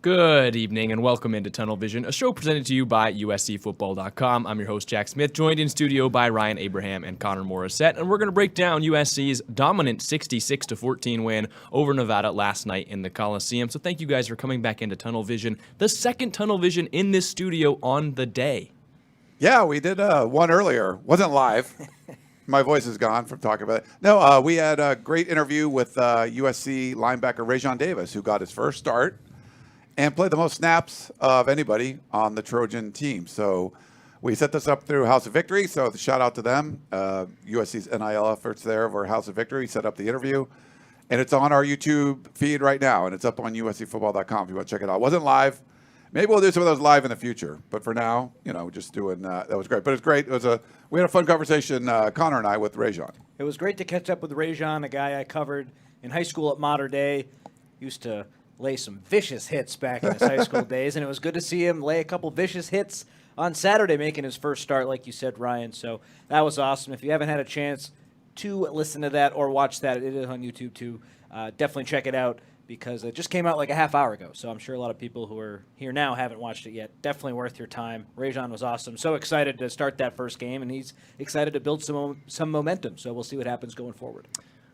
Good evening and welcome into Tunnel Vision, a show presented to you by USCFootball.com. I'm your host, Jack Smith, joined in studio by Ryan Abraham and Connor Morrissette, and we're going to break down USC's dominant 66-14 win over Nevada last night in the Coliseum. So thank you guys for coming back into Tunnel Vision, the second Tunnel Vision in this studio on the day. Yeah, we did one earlier. Wasn't live. My voice is gone from talking about it. No, we had a great interview with USC linebacker Rajon Davis, who got his first start and played the most snaps of anybody on the Trojan team. So we set this up through House of Victory. So the shout out to them. USC's NIL efforts there over House of Victory set up the interview. And it's on our YouTube feed right now. And it's up on USCFootball.com if you want to check it out. It wasn't live. Maybe we'll do some of those live in the future. But for now, just doing that was great. But it's great. We had a fun conversation, Connor and I, with Rajon. It was great to catch up with Rajon, a guy I covered in high school at Mater Dei. Used to lay some vicious hits back in his high school days, and it was good to see him lay a couple vicious hits on Saturday, making his first start, like you said, Ryan. So that was awesome. If you haven't had a chance to listen to that or watch that, it is on YouTube too. Definitely check it out because it just came out like a half hour ago. So I'm sure a lot of people who are here now haven't watched it yet. Definitely worth your time. Rajon was awesome. So excited to start that first game, and he's excited to build some momentum. So we'll see what happens going forward.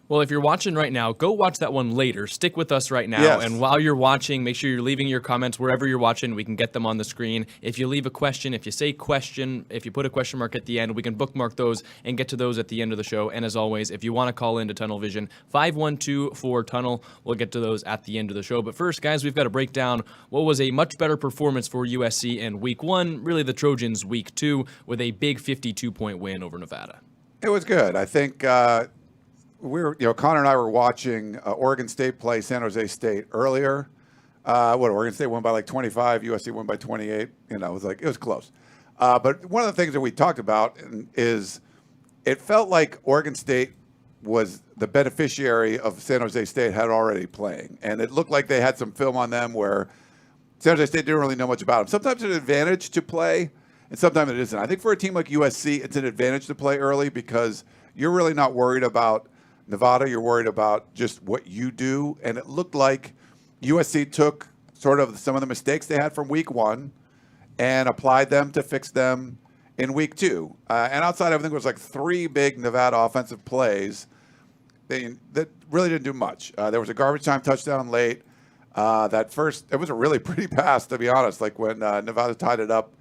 Well, if you're watching right now, go watch that one later. Stick with us right now. Yes. And while you're watching, make sure you're leaving your comments wherever you're watching. We can get them on the screen. If you leave a question, if you say question, if you put a question mark at the end, we can bookmark those and get to those at the end of the show. And as always, if you want to call into Tunnel Vision, 512-4-TUNNEL. We'll get to those at the end of the show. But first, guys, we've got to break down what was a much better performance for USC in Week 1, really the Trojans Week 2, with a big 52-point win over Nevada. It was good. I think Connor and I were watching Oregon State play San Jose State earlier. Oregon State won by like 25, USC won by 28. It was close. But one of the things that we talked about is it felt like Oregon State was the beneficiary of San Jose State had already playing. And it looked like they had some film on them where San Jose State didn't really know much about them. Sometimes it's an advantage to play, and sometimes it isn't. I think for a team like USC, it's an advantage to play early because you're really not worried about Nevada, you're worried about just what you do. And it looked like USC took sort of some of the mistakes they had from Week 1 and applied them to fix them in Week 2. And outside, I think it was like 3 big Nevada offensive plays that really didn't do much. There was a garbage time touchdown late. It was a really pretty pass, to be honest, like when Nevada tied it up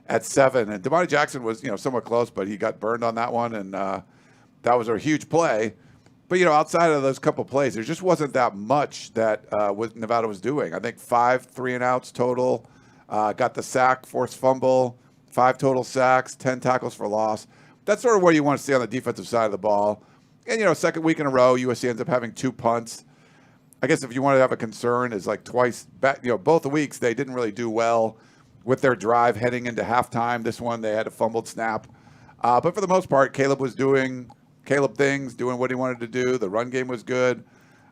at 7. And Damani Jackson was, somewhat close, but he got burned on that one. And that was a huge play. But, outside of those couple plays, there just wasn't that much that Nevada was doing. I think 5 3-and-outs total, got the sack, forced fumble, 5 total sacks, 10 tackles for loss. That's sort of what you want to see on the defensive side of the ball. And, second week in a row, USC ends up having 2 punts. I guess if you want to have a concern is like twice back, both the weeks they didn't really do well with their drive heading into halftime. This one, they had a fumbled snap. But for the most part, Caleb things, doing what he wanted to do. The run game was good.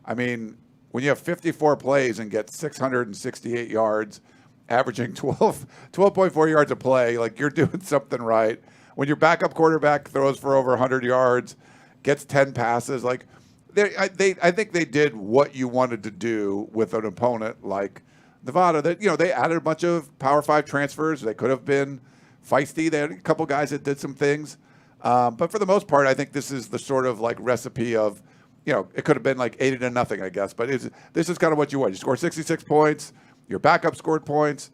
I mean, when you have 54 plays and get 668 yards, averaging 12.4 yards a play, like you're doing something right. When your backup quarterback throws for over 100 yards, gets 10 passes, like I think they did what you wanted to do with an opponent like Nevada. That they added a bunch of Power 5 transfers. They could have been feisty. They had a couple guys that did some things. But for the most part, I think this is the sort of like recipe of, it could have been like 80-0, I guess. But this is kind of what you want. You score 66 points. Your backup scored points.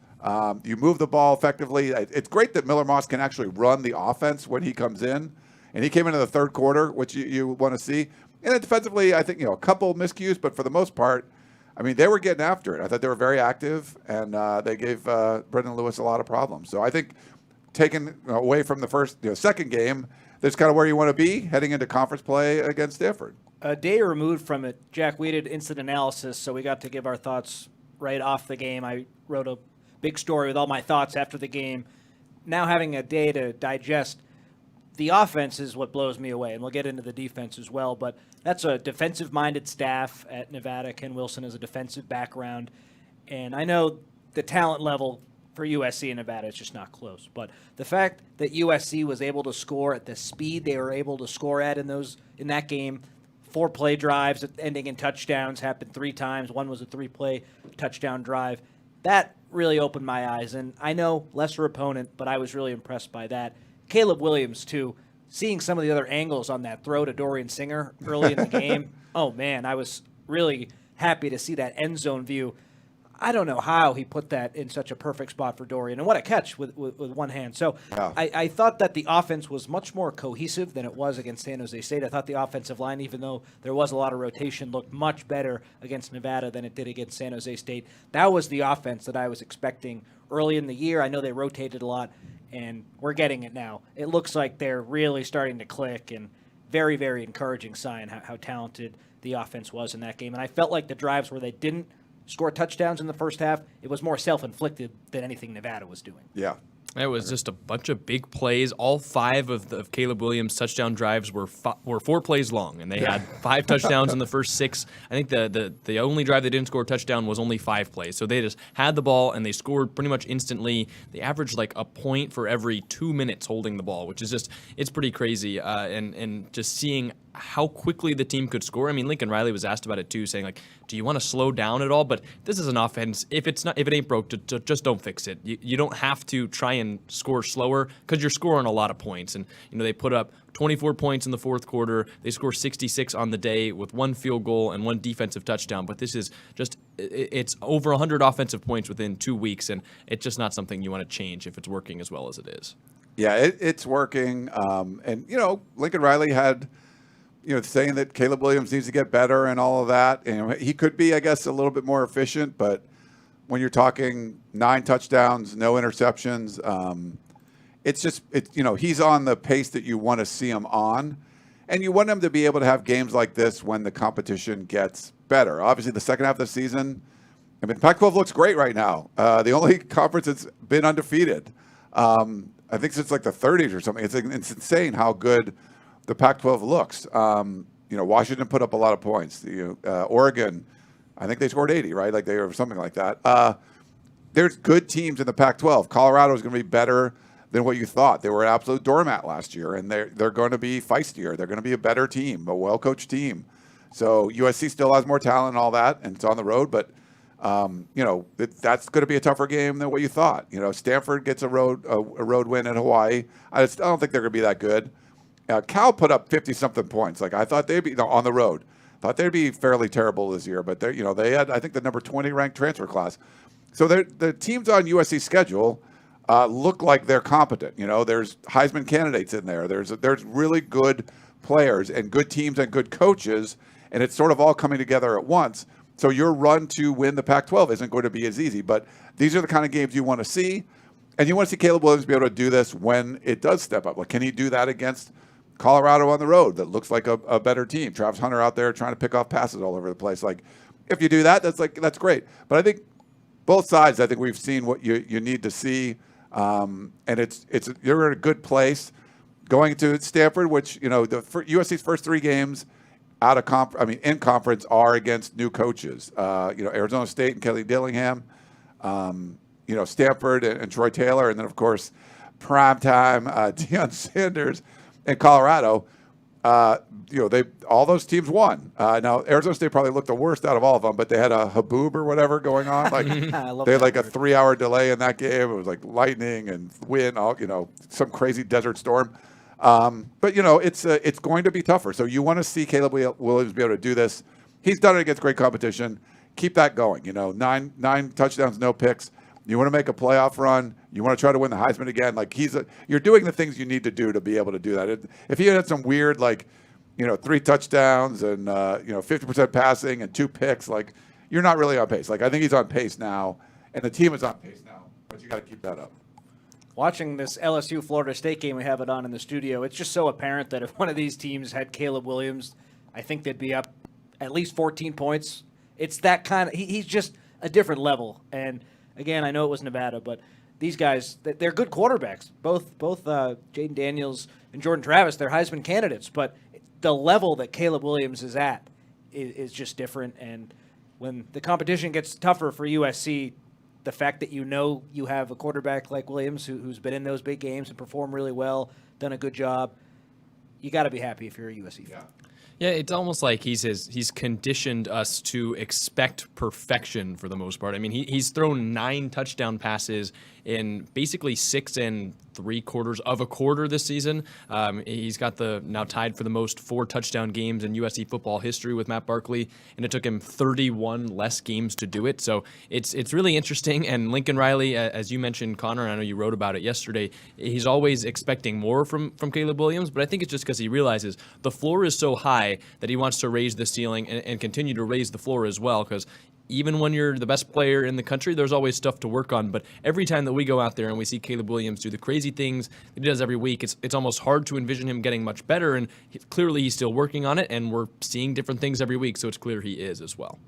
You move the ball effectively. It's great that Miller Moss can actually run the offense when he comes in. And he came into the third quarter, which you want to see. And then defensively, I think, a couple miscues. But for the most part, I mean, they were getting after it. I thought they were very active. And they gave Brendan Lewis a lot of problems. So I think taken away from the second game, that's kind of where you want to be heading into conference play against Stanford. A day removed from it, Jack, we did instant analysis, so we got to give our thoughts right off the game. I wrote a big story with all my thoughts after the game. Now having a day to digest, the offense is what blows me away, and we'll get into the defense as well, but that's a defensive-minded staff at Nevada. Ken Wilson has a defensive background, and I know the talent level for USC and Nevada, it's just not close. But the fact that USC was able to score at the speed they were able to score at in that game, 4 play drives ending in touchdowns happened 3 times. One was a 3-play touchdown drive. that really opened my eyes. And I know lesser opponent, but I was really impressed by that. Caleb Williams, too, seeing some of the other angles on that throw to Dorian Singer early in the game. Oh, man, I was really happy to see that end zone view. I don't know how he put that in such a perfect spot for Dorian, and what a catch with one hand. So Wow. I thought that the offense was much more cohesive than it was against San Jose State. I thought the offensive line, even though there was a lot of rotation, looked much better against Nevada than it did against San Jose State. That was the offense that I was expecting early in the year. I know they rotated a lot, and we're getting it now. It looks like they're really starting to click, and very, very encouraging sign how talented the offense was in that game. And I felt like the drives where they didn't score touchdowns in the first half, it was more self-inflicted than anything Nevada was doing. Yeah. It was just a bunch of big plays. All 5 of Caleb Williams' touchdown drives were 4 plays long, and they had 5 touchdowns in the first 6. I think the only drive they didn't score a touchdown was only 5 plays. So they just had the ball, and they scored pretty much instantly. They averaged like a point for every 2 minutes holding the ball, which is just, it's pretty crazy. And just seeing how quickly the team could score. I mean, Lincoln Riley was asked about it too, saying like, do you want to slow down at all? But this is an offense. If it ain't broke, just don't fix it. You don't have to try and score slower because you're scoring a lot of points. And they put up 24 points in the fourth quarter. They score 66 on the day with 1 field goal and 1 defensive touchdown. But this is just, it's over 100 offensive points within 2 weeks, and it's just not something you want to change if it's working as well as it is. Yeah, it's working. And Lincoln Riley had, saying that Caleb Williams needs to get better and all of that. And he could be, I guess, a little bit more efficient, but when you're talking 9 touchdowns, no interceptions, he's on the pace that you want to see him on. And you want him to be able to have games like this when the competition gets better. Obviously, the second half of the season, Pac-12 looks great right now. The only conference that's been undefeated, I think since like the 30s or something. It's insane how good the Pac-12 looks. Washington put up a lot of points. Oregon, I think they scored 80, right? Like they or something like that. There's good teams in the Pac-12. Colorado is going to be better than what you thought. They were an absolute doormat last year, and they're going to be feistier. They're going to be a better team, a well-coached team. So USC still has more talent and all that, and it's on the road, but that's going to be a tougher game than what you thought. Stanford gets a road win in Hawaii. I don't think they're going to be that good. Cal put up 50-something points. Like I thought they'd be on the road. Thought they'd be fairly terrible this year, but they had, I think, the number 20 ranked transfer class. So the teams on USC's schedule look like they're competent. There's Heisman candidates in there. There's really good players and good teams and good coaches, and it's sort of all coming together at once. So your run to win the Pac-12 isn't going to be as easy, but these are the kind of games you want to see, and you want to see Caleb Williams be able to do this when it does step up. Like, can he do that against Colorado on the road that looks like a better team? Travis Hunter out there trying to pick off passes all over the place. Like, if you do that, that's great. But I think both sides, I think we've seen what you need to see, and you're in a good place going to Stanford, which USC's first 3 games out of in conference are against new coaches. Arizona State and Kelly Dillingham, Stanford and Troy Taylor, and then of course primetime Deion Sanders and Colorado. All those teams won. Now Arizona State probably looked the worst out of all of them, but they had a haboob or whatever going on. Like they had like a 3-hour delay in that game. It was like lightning and wind, some crazy desert storm. But it's going to be tougher. So you want to see Caleb Williams be able to do this. He's done it against great competition. Keep that going. 9 touchdowns, no picks. You want to make a playoff run. You want to try to win the Heisman again. Like you're doing the things you need to do to be able to do that. If he had some weird 3 touchdowns and 50% passing and 2 picks, like you're not really on pace. Like I think he's on pace now, and the team is on pace now. But you got to keep that up. Watching this LSU Florida State game, we have it on in the studio. It's just so apparent that if one of these teams had Caleb Williams, I think they'd be up at least 14 points. It's that kind of he's just a different level. And again, I know it was Nevada, but these guys, they're good quarterbacks. Both Jaden Daniels and Jordan Travis, they're Heisman candidates. But the level that Caleb Williams is at is just different. And when the competition gets tougher for USC, the fact that you have a quarterback like Williams who's been in those big games and performed really well, done a good job, you got to be happy if you're a USC fan. Yeah, it's almost like he's conditioned us to expect perfection for the most part. I mean, he's thrown 9 touchdown passes in basically 6 3/4 of a quarter this season. He's got now tied for the most 4 touchdown games in USC football history with Matt Barkley, and it took him 31 less games to do it. So it's really interesting. And Lincoln Riley, as you mentioned, Connor, and I know you wrote about it yesterday, he's always expecting more from Caleb Williams, but I think it's just because he realizes the floor is so high that he wants to raise the ceiling and continue to raise the floor as well, because even when you're the best player in the country, there's always stuff to work on. But every time that we go out there and we see Caleb Williams do the crazy things that he does every week, it's almost hard to envision him getting much better. And clearly he's still working on it, and we're seeing different things every week, so it's clear he is as well.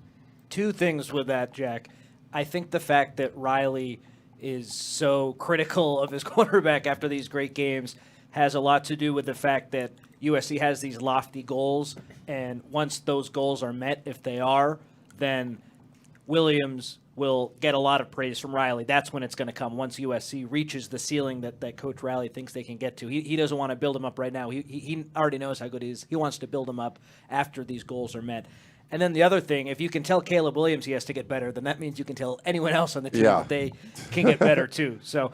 2 things with that, Jack. I think the fact that Riley is so critical of his quarterback after these great games has a lot to do with the fact that USC has these lofty goals, and once those goals are met, if they are, then Williams will get a lot of praise from Riley. That's when it's going to come, once USC reaches the ceiling that Coach Riley thinks they can get to. He doesn't want to build him up right now. He already knows how good he is. He wants to build him up after these goals are met. And then the other thing, if you can tell Caleb Williams he has to get better, then that means you can tell anyone else on the team that they can get better too. So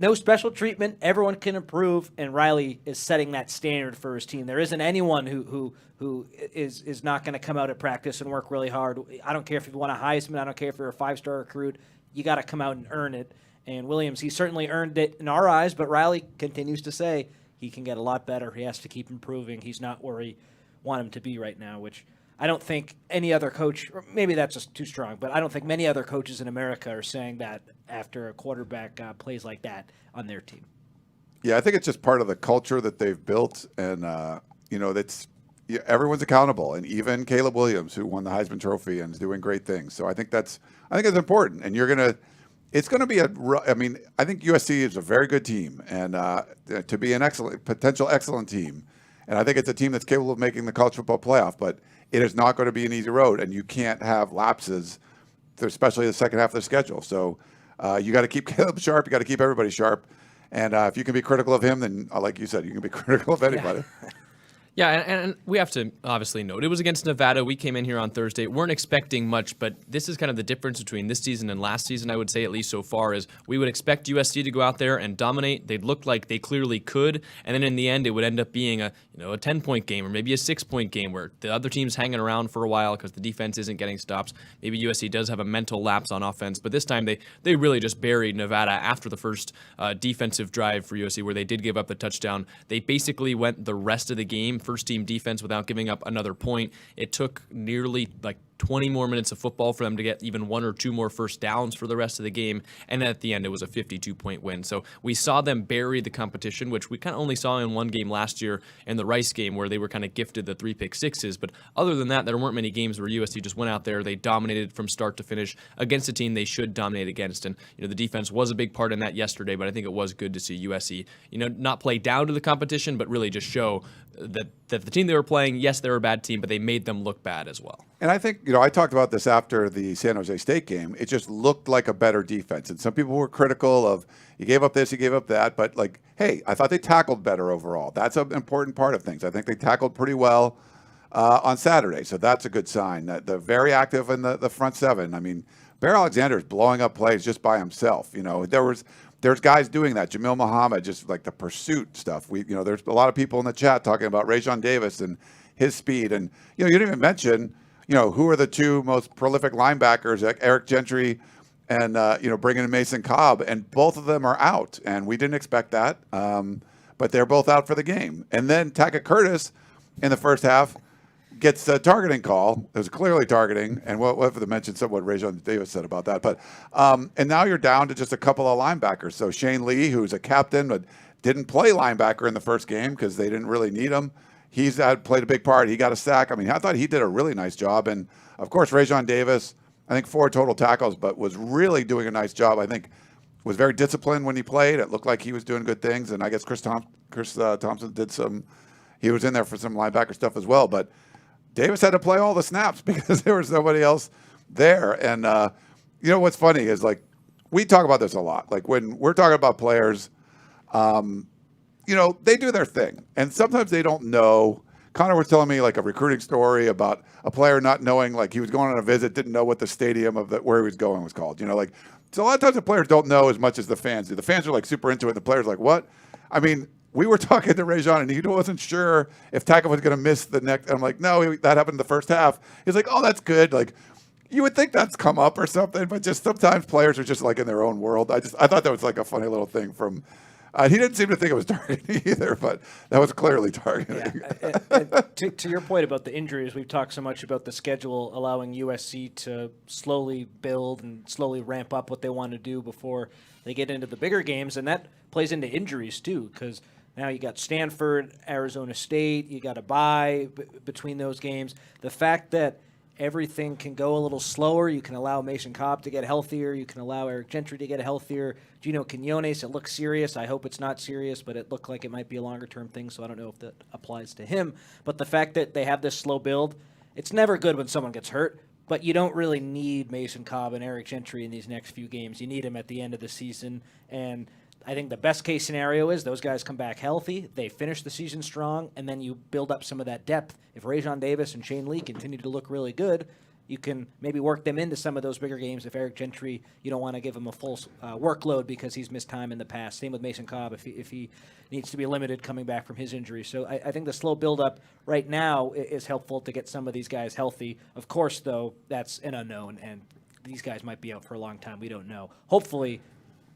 no special treatment. Everyone can improve, and Riley is setting that standard for his team. There isn't anyone who is not going to come out at practice and work really hard. I don't care if you want a Heisman. I don't care if you're a 5-star recruit. You got to come out and earn it. And Williams, he certainly earned it in our eyes, but Riley continues to say he can get a lot better. He has to keep improving. He's not where we want him to be right now, which I don't think any other coach, or maybe that's just too strong, but I don't think many other coaches in America are saying that after a quarterback plays like that on their team. Yeah, I think it's just part of the culture that they've built, and everyone's accountable, and even Caleb Williams, who won the Heisman Trophy and is doing great things. So I think it's important, and it's going to be I think USC is a very good team, and to be an potential excellent team, and I think it's a team that's capable of making the college football playoff, but it is not going to be an easy road, and you can't have lapses, especially the second half of the schedule. So you got to keep Caleb sharp. You got to keep everybody sharp. And if you can be critical of him, then like you said, you can be critical of anybody. Yeah, and we have to obviously note, it was against Nevada. We came in here on Thursday. Weren't expecting much, but this is kind of the difference between this season and last season, I would say, at least so far, is we would expect USC to go out there and dominate. They'd look like they clearly could, and then in the end, it would end up being a 10-point game or maybe a 6-point game where the other team's hanging around for a while because the defense isn't getting stops. Maybe USC does have a mental lapse on offense, but this time they really just buried Nevada after the first defensive drive for USC where they did give up the touchdown. They basically went the rest of the game first team defense without giving up another point. It took nearly 20 more minutes of football for them to get even 1 or 2 more first downs for the rest of the game, and at the end it was a 52-point win. So we saw them bury the competition, which we kind of only saw in one game last year in the Rice game where they were kind of gifted the 3 pick sixes, but other than that, there weren't many games where USC just went out there, they dominated from start to finish against a team they should dominate against, and the defense was a big part in that yesterday, but I think it was good to see USC not play down to the competition, but really just show that the team they were playing, yes, they were a bad team, but they made them look bad as well. And I think, I talked about this after the San Jose State game. It just looked like a better defense. And some people were critical of, you gave up this, you gave up that. But, hey, I thought they tackled better overall. That's an important part of things. I think they tackled pretty well on Saturday. So that's a good sign. They're very active in the front seven. I mean, Bear Alexander is blowing up plays just by himself. There's guys doing that. Jamil Muhammad, just like the pursuit stuff. There's a lot of people in the chat talking about Rajon Davis and his speed. And, you didn't even mention, who are the 2 most prolific linebackers, like Eric Gentry and, bringing in Mason Cobb. And both of them are out. And we didn't expect that. But they're both out for the game. And then Tackett Curtis in the first half gets a targeting call. It was clearly targeting, and we'll have to mention what Rajon Davis said about that. But and now you're down to just a couple of linebackers. So Shane Lee, who's a captain but didn't play linebacker in the first game because they didn't really need him, he's played a big part. He got a sack. I mean, I thought he did a really nice job. And of course, Rajon Davis, I think 4 total tackles, but was really doing a nice job. I think was very disciplined when he played. It looked like he was doing good things. And I guess Chris Thompson did some. He was in there for some linebacker stuff as well, but Davis had to play all the snaps because there was nobody else there. And what's funny is we talk about this a lot. When we're talking about players, they do their thing, and sometimes they don't know Connor was telling me like a recruiting story about a player not knowing, like he was going on a visit, didn't know what the stadium of where he was going was called. Like, so a lot of times the players don't know as much as the fans do. The fans are like super into it. And the players are like, what? I mean, we were talking to Rajon, and he wasn't sure if Tackle was going to miss the next. I'm like, no, that happened in the first half. He's like, oh, that's good. Like, you would think that's come up or something, but just sometimes players are just like in their own world. I thought that was like a funny little thing from. He didn't seem to think it was targeting either, but that was clearly targeting. Yeah. and to your point about the injuries, we've talked so much about the schedule allowing USC to slowly build and slowly ramp up what they want to do before they get into the bigger games, and that plays into injuries too, because now you got Stanford, Arizona State, you got a bye between those games. The fact that everything can go a little slower, you can allow Mason Cobb to get healthier, you can allow Eric Gentry to get healthier. Gino Quinones, it looks serious. I hope it's not serious, but it looked like it might be a longer-term thing, so I don't know if that applies to him. But the fact that they have this slow build, it's never good when someone gets hurt, but you don't really need Mason Cobb and Eric Gentry in these next few games. You need them at the end of the season, and I think the best-case scenario is those guys come back healthy, they finish the season strong, and then you build up some of that depth. If Rajon Davis and Shane Lee continue to look really good, you can maybe work them into some of those bigger games. If Eric Gentry, you don't want to give him a full workload because he's missed time in the past. Same with Mason Cobb if he needs to be limited coming back from his injury. So I think the slow build-up right now is helpful to get some of these guys healthy. Of course, though, that's an unknown, and these guys might be out for a long time. We don't know. Hopefully,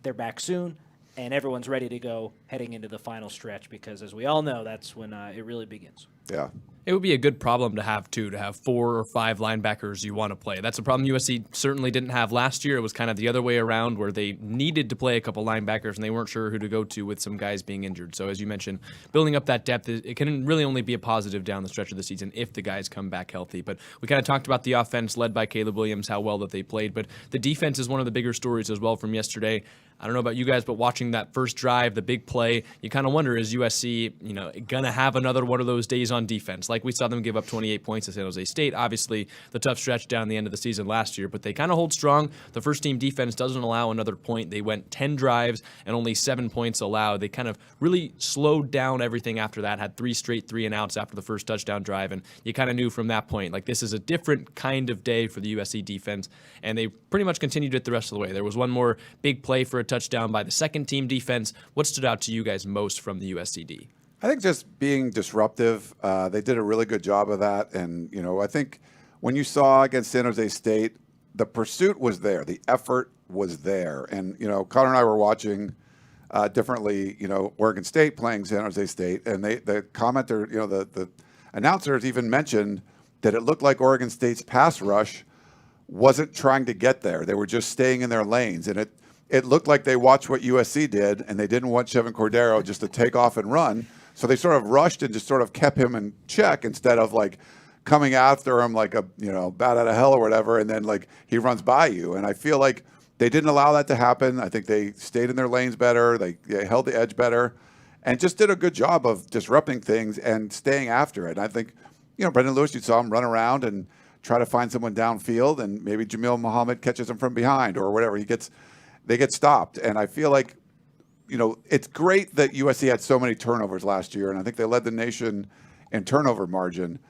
they're back soon, and everyone's ready to go heading into the final stretch because, as we all know, that's when it really begins. Yeah. It would be a good problem to have, too, to have 4 or 5 linebackers you want to play. That's a problem USC certainly didn't have last year. It was kind of the other way around where they needed to play a couple linebackers and they weren't sure who to go to with some guys being injured. So as you mentioned, building up that depth, it can really only be a positive down the stretch of the season if the guys come back healthy. But we kind of talked about the offense led by Caleb Williams, how well that they played. But the defense is one of the bigger stories as well from yesterday. I don't know about you guys, but watching that first drive, the big play, you kind of wonder, is USC, going to have another one of those days on defense? Like we saw them give up 28 points to San Jose State. Obviously, the tough stretch down the end of the season last year, but they kind of hold strong. The first-team defense doesn't allow another point. They went 10 drives and only 7 points allowed. They kind of really slowed down everything after that, had 3 straight 3-and-outs after the first touchdown drive, and you kind of knew from that point, like, this is a different kind of day for the USC defense, and they pretty much continued it the rest of the way. There was one more big play for a touchdown by the second-team defense. What stood out to you guys most from the USCD? I think just being disruptive. They did a really good job of that. And, I think when you saw against San Jose State, the pursuit was there. The effort was there. And, Connor and I were watching differently, Oregon State playing San Jose State. And the commenter, the announcers even mentioned that it looked like Oregon State's pass rush wasn't trying to get there. They were just staying in their lanes. And it looked like they watched what USC did, and they didn't want Chevin Cordero just to take off and run. So they sort of rushed and just sort of kept him in check instead of like coming after him like a bat out of hell or whatever, and then like he runs by you. And I feel like they didn't allow that to happen. I think they stayed in their lanes better. They held the edge better, and just did a good job of disrupting things and staying after it. And I think Brendan Lewis, you saw him run around and try to find someone downfield, and maybe Jamil Muhammad catches him from behind or whatever. They get stopped, and I feel like. It's great that USC had so many turnovers last year, and I think they led the nation in turnover margin.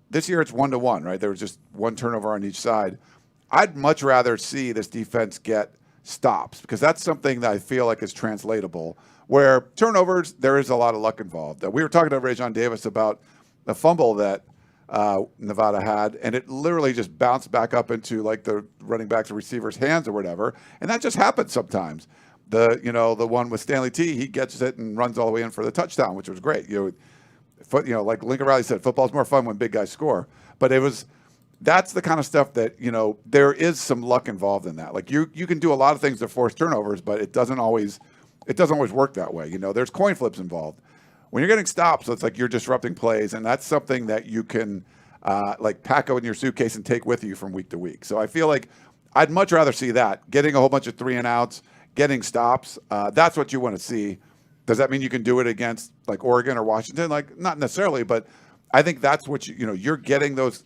This year it's 1-1, right? There was just one turnover on each side. I'd much rather see this defense get stops because that's something that I feel like is translatable. Where turnovers, there is a lot of luck involved. We were talking to Rajon Davis about the fumble that Nevada had, and it literally just bounced back up into like the running back's or receiver's hands or whatever, and that just happens sometimes. The one with Stanley T, he gets it and runs all the way in for the touchdown, which was great. Like Lincoln Riley said, football's more fun when big guys score. But that's the kind of stuff that, there is some luck involved in that. Like you can do a lot of things to force turnovers, but it doesn't always work that way. There's coin flips involved. When you're getting stops, it's like you're disrupting plays, and that's something that you can like pack in your suitcase and take with you from week to week. So I feel like I'd much rather see that, getting a whole bunch of 3-and-outs, getting stops. That's what you want to see. Does that mean you can do it against like Oregon or Washington? Like not necessarily, but I think that's what you're getting those,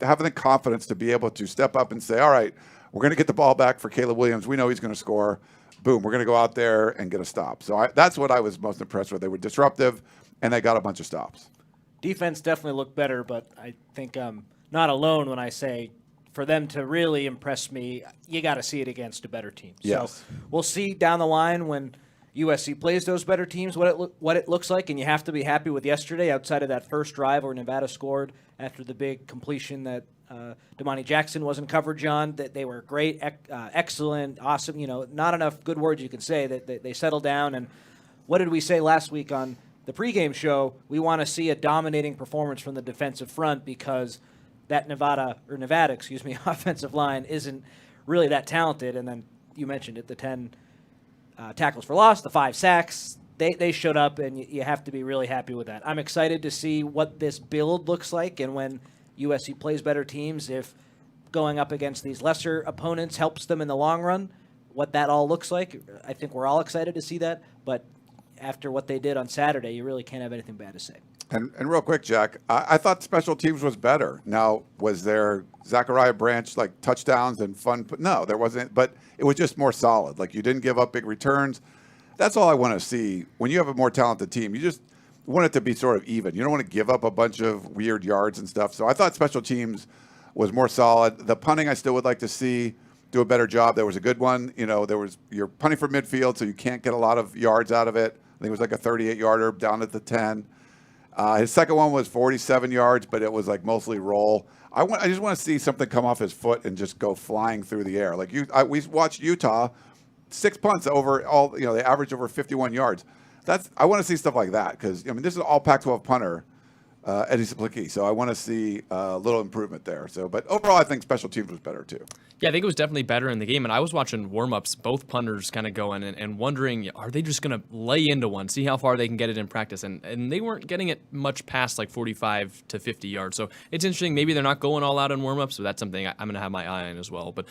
having the confidence to be able to step up and say, all right, we're going to get the ball back for Caleb Williams. We know he's going to score. Boom, we're going to go out there and get a stop. So that's what I was most impressed with. They were disruptive, and they got a bunch of stops. defense definitely looked better, but I think I'm not alone when I say for them to really impress me, you got to see it against a better team. Yes. So we'll see down the line when USC plays those better teams what it looks like, and you have to be happy with yesterday outside of that first drive where Nevada scored after the big completion that Damani Jackson was in coverage on. That they were great, excellent, awesome. Not enough good words you can say that they settled down. And what did we say last week on the pregame show? We want to see a dominating performance from the defensive front because that Nevada offensive line isn't really that talented. And then you mentioned it, the 10 tackles for loss, the 5 sacks. They showed up, and you have to be really happy with that. I'm excited to see what this build looks like, and when USC plays better teams, if going up against these lesser opponents helps them in the long run, what that all looks like. I think we're all excited to see that, but after what they did on Saturday, you really can't have anything bad to say. And real quick, Jack, I thought special teams was better. Now, was there Zachariah Branch touchdowns and fun? No, there wasn't. But it was just more solid. You didn't give up big returns. That's all I want to see. When you have a more talented team, you just want it to be sort of even. You don't want to give up a bunch of weird yards and stuff. So I thought special teams was more solid. The punting I still would like to see do a better job. There was a good one. You're punting from midfield, so you can't get a lot of yards out of it. I think it was a 38-yarder down at the 10. His second one was 47 yards, but it was mostly roll. I just want to see something come off his foot and just go flying through the air. We watched Utah, 6 punts over all. They averaged over 51 yards. I want to see stuff like that because this is all Pac-12 punter, Eddie Saplicki. So I want to see a little improvement there. But overall, I think special teams was better too. Yeah, I think it was definitely better in the game. And I was watching warm-ups, both punters kind of going and wondering, are they just going to lay into one, see how far they can get it in practice? And they weren't getting it much past 45 to 50 yards. So it's interesting. Maybe they're not going all out in warm-ups, so that's something I'm going to have my eye on as well. But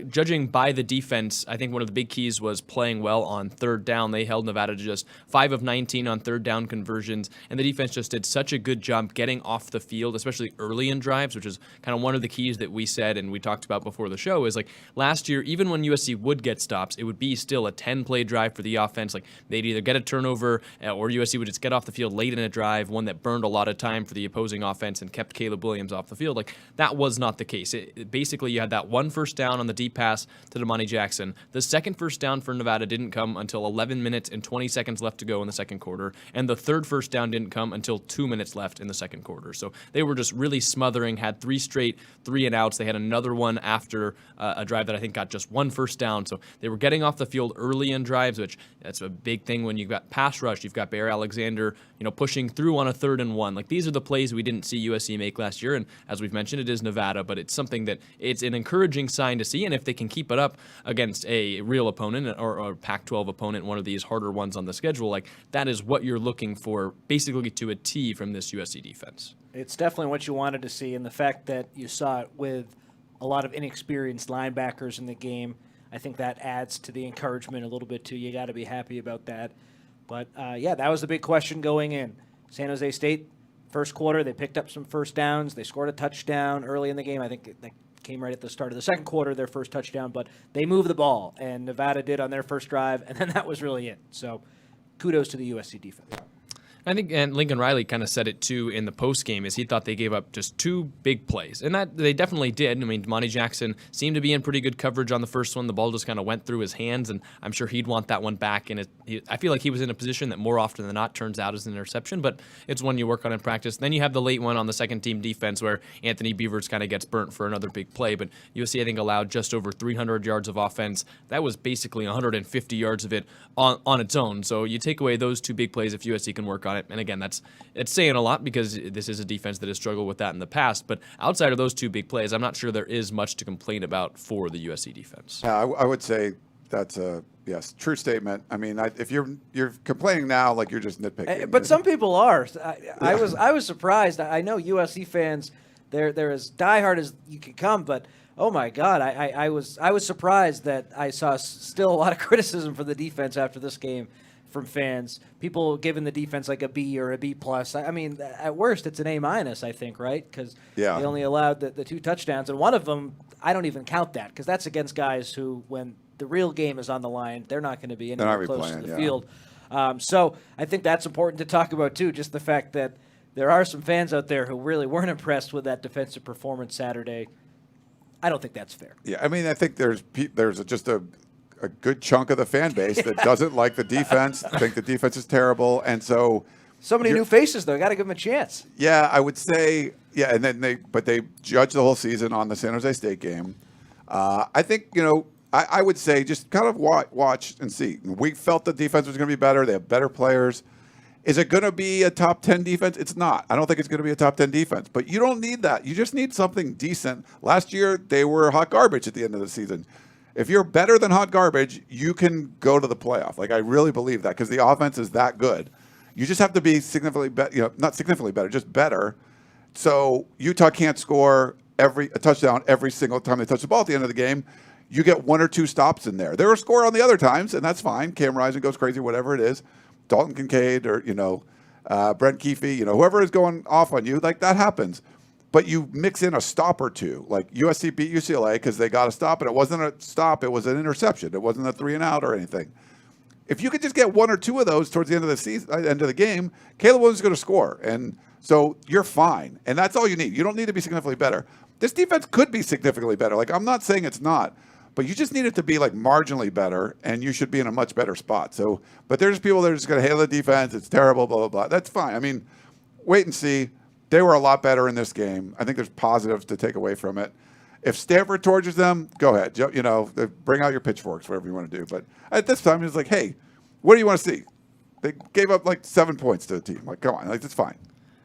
judging by the defense, I think one of the big keys was playing well on third down. They held Nevada to just 5 of 19 on third down conversions. And the defense just did such a good job getting off the field, especially early in drives, which is kind of one of the keys that we said and we talked about before the show is last year, even when USC would get stops, it would be still a 10-play drive for the offense. They'd either get a turnover or USC would just get off the field late in a drive, one that burned a lot of time for the opposing offense and kept Caleb Williams off the field. That was not the case. Basically, you had that one first down on the deep pass to Damani Jackson. The second first down for Nevada didn't come until 11 minutes and 20 seconds left to go in the second quarter, and the third first down didn't come until 2 minutes left in the second quarter. So they were just really smothering, had 3 straight 3-and-outs. They had another one after a drive that I think got just 1 first down. So they were getting off the field early in drives, which that's a big thing when you've got pass rush. You've got Bear Alexander, pushing through on a 3rd and 1. These are the plays we didn't see USC make last year. And as we've mentioned, it is Nevada, but it's something that it's an encouraging sign to see. And if they can keep it up against a real opponent or a Pac-12 opponent, one of these harder ones on the schedule, that is what you're looking for basically to a T from this USC defense. It's definitely what you wanted to see, and the fact that you saw it with a lot of inexperienced linebackers in the game, I think that adds to the encouragement a little bit too. You got to be happy about that. But that was the big question going in. San Jose State, first quarter, they picked up some first downs. They scored a touchdown early in the game. I think that came right at the start of the second quarter, their first touchdown. But they moved the ball, and Nevada did on their first drive, and then that was really it. So kudos to the USC defense. I think, and Lincoln Riley kind of said it too in the post game, is he thought they gave up just 2 big plays, and that they definitely did. I mean, Damani Jackson seemed to be in pretty good coverage on the first one. The ball just kind of went through his hands, and I'm sure he'd want that one back. And I feel like he was in a position that more often than not turns out as an interception, but it's one you work on in practice. Then you have the late one on the second team defense where Anthony Beavers kind of gets burnt for another big play, but USC I think allowed just over 300 yards of offense. That was basically 150 yards of it on its own. So you take away those 2 big plays if USC can work on it. And again, it's saying a lot because this is a defense that has struggled with that in the past. But outside of those 2 big plays, I'm not sure there is much to complain about for the USC defense. Yeah, I would say that's a true statement. I mean, if you're complaining now, you're just nitpicking. But some people are. I was surprised. I know USC fans, they're as diehard as you could come, but oh my God, I was surprised that I saw still a lot of criticism for the defense after this game from fans. People giving the defense a B or a B plus. I mean, at worst, it's an A minus, I think, right? Because they only allowed the 2 touchdowns, and one of them, I don't even count that because that's against guys who, when the real game is on the line, they're not going to be anywhere close to the field. So I think that's important to talk about too. Just the fact that there are some fans out there who really weren't impressed with that defensive performance Saturday. I don't think that's fair. Yeah, I mean, I think there's just a good chunk of the fan base that doesn't like the defense, think the defense is terrible, and so many new faces though. Got to give them a chance. Yeah, I would say and then they judge the whole season on the San Jose State game. I think I would say just kind of watch and see. We felt the defense was going to be better. They have better players. Is it going to be a top 10 defense? It's not. I don't think it's going to be a top 10 defense, but you don't need that. You just need something decent. Last year, they were hot garbage at the end of the season. If you're better than hot garbage, you can go to the playoff. Like, I really believe that because the offense is that good. You just have to be significantly better, not significantly better, just better. So Utah can't score a touchdown every single time they touch the ball at the end of the game. You get 1 or 2 stops in there. They're a score on the other times, and that's fine. Cam Rising goes crazy, whatever it is. Dalton Kincaid or, Brent Keefe, whoever is going off on you, like that happens. But you mix in a stop or two. Like USC beat UCLA because they got a stop, and it wasn't a stop. It was an interception. It wasn't a 3-and-out or anything. If you could just get 1 or 2 of those towards the end of the season, end of the game, Caleb Williams is going to score. And so you're fine. And that's all you need. You don't need to be significantly better. This defense could be significantly better. Like, I'm not saying it's not. But you just need it to be like marginally better, and you should be in a much better spot. So, but there's people that are just going to hail the defense. It's terrible, blah, blah, blah. That's fine. I mean, wait and see. They were a lot better in this game. I think there's positives to take away from it. If Stanford tortures them, go ahead. Bring out your pitchforks, whatever you want to do. But at this time, it's like, hey, what do you want to see? They gave up like 7 points to the team. Like, come on. Like, that's fine.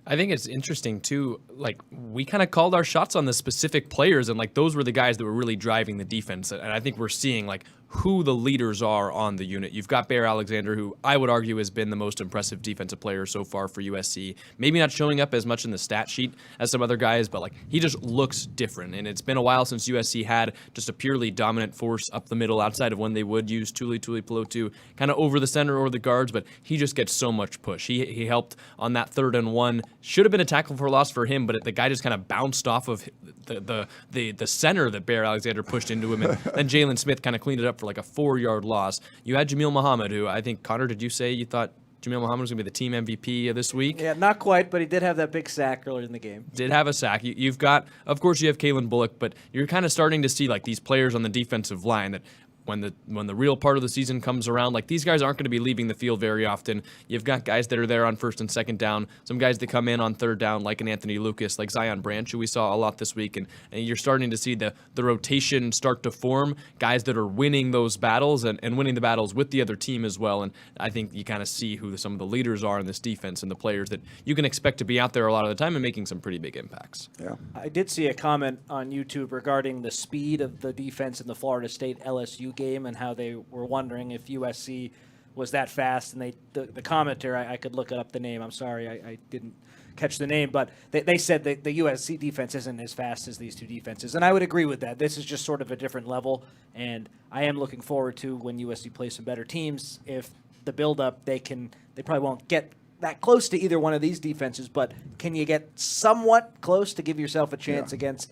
I think it's interesting, too. Like, we kind of called our shots on the specific players, and, like, those were the guys that were really driving the defense. And I think we're seeing, like, who the leaders are on the unit. You've got Bear Alexander, who I would argue has been the most impressive defensive player so far for USC. Maybe not showing up as much in the stat sheet as some other guys, but, like, he just looks different. And it's been a while since USC had just a purely dominant force up the middle outside of when they would use Tuli Tuipulotu kind of over the center or the guards, but he just gets so much push. He helped on that 3rd and 1. Should have been a tackle for a loss for him, but the guy just kind of bounced off of the center that Bear Alexander pushed into him, and then Jalen Smith kind of cleaned it up for like a 4-yard loss. You had Jamil Muhammad, who I think, Connor, did you say you thought Jamil Muhammad was going to be the team MVP of this week? Yeah, not quite, but he did have that big sack earlier in the game. Did have a sack. You've got, of course, you have Kalen Bullock, but you're kind of starting to see like these players on the defensive line that when the real part of the season comes around, like these guys aren't going to be leaving the field very often. You've got guys that are there on 1st and 2nd down, some guys that come in on 3rd down, like an Anthony Lucas, like Zion Branch, who we saw a lot this week, and you're starting to see the rotation start to form, guys that are winning those battles and winning the battles with the other team as well. And I think you kind of see who some of the leaders are in this defense and the players that you can expect to be out there a lot of the time and making some pretty big impacts. Yeah, I did see a comment on YouTube regarding the speed of the defense in the Florida State LSU game and how they were wondering if USC was that fast. And the commenter, I could look up the name. I'm sorry, I didn't catch the name, but they said that the USC defense isn't as fast as these two defenses. And I would agree with that. This is just sort of a different level. And I am looking forward to when USC plays some better teams. If the build-up, they probably won't get that close to either one of these defenses, but can you get somewhat close to give yourself a chance against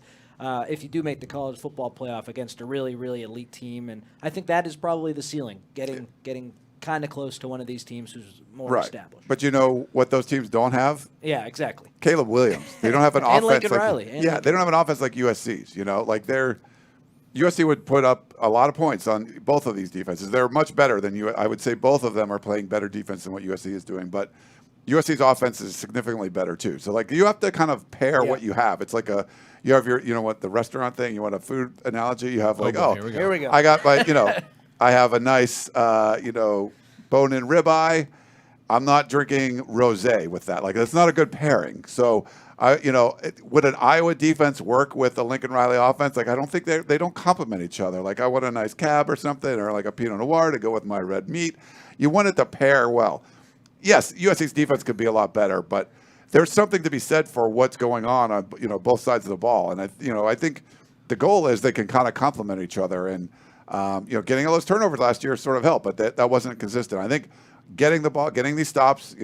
if you do make the college football playoff against a really, really elite team? And I think that is probably the ceiling, getting kind of close to one of these teams who's more established. But you know what those teams don't have? Yeah, exactly. Caleb Williams. They don't have an and offense Lincoln like Riley. they don't have an offense like USC's. Like USC would put up a lot of points on both of these defenses. They're much better than I would say both of them are playing better defense than what USC is doing, but USC's offense is significantly better too. So like you have to kind of pair what you have. It's like you have your, the restaurant thing. You want a food analogy? You have like, here we go. I got my, I have a nice, bone-in ribeye. I'm not drinking rosé with that. Like that's not a good pairing. So would an Iowa defense work with the Lincoln Riley offense? Like I don't think they don't complement each other. Like I want a nice cab or something, or like a Pinot Noir to go with my red meat. You want it to pair well. Yes, USC's defense could be a lot better, but there's something to be said for what's going on both sides of the ball. And I think the goal is they can kind of complement each other. And getting all those turnovers last year sort of helped, but that wasn't consistent. I think getting the ball, getting these stops,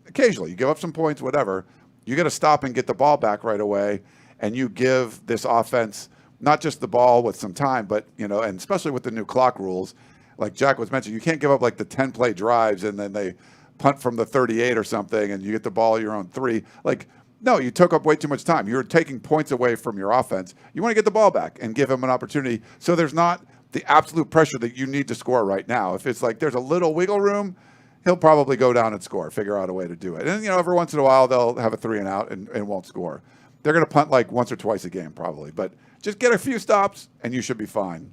occasionally you give up some points, whatever. You got to stop and get the ball back right away, and you give this offense not just the ball with some time, but and especially with the new clock rules, like Jack was mentioning, you can't give up like the 10-play drives and then they punt from the 38 or something, and you get the ball your own 3. Like, no, you took up way too much time. You're taking points away from your offense. You want to get the ball back and give him an opportunity so there's not the absolute pressure that you need to score right now. If it's like there's a little wiggle room, he'll probably go down and score, figure out a way to do it. And, every once in a while they'll have a 3 and out and won't score. They're going to punt like once or twice a game probably, but just get a few stops and you should be fine.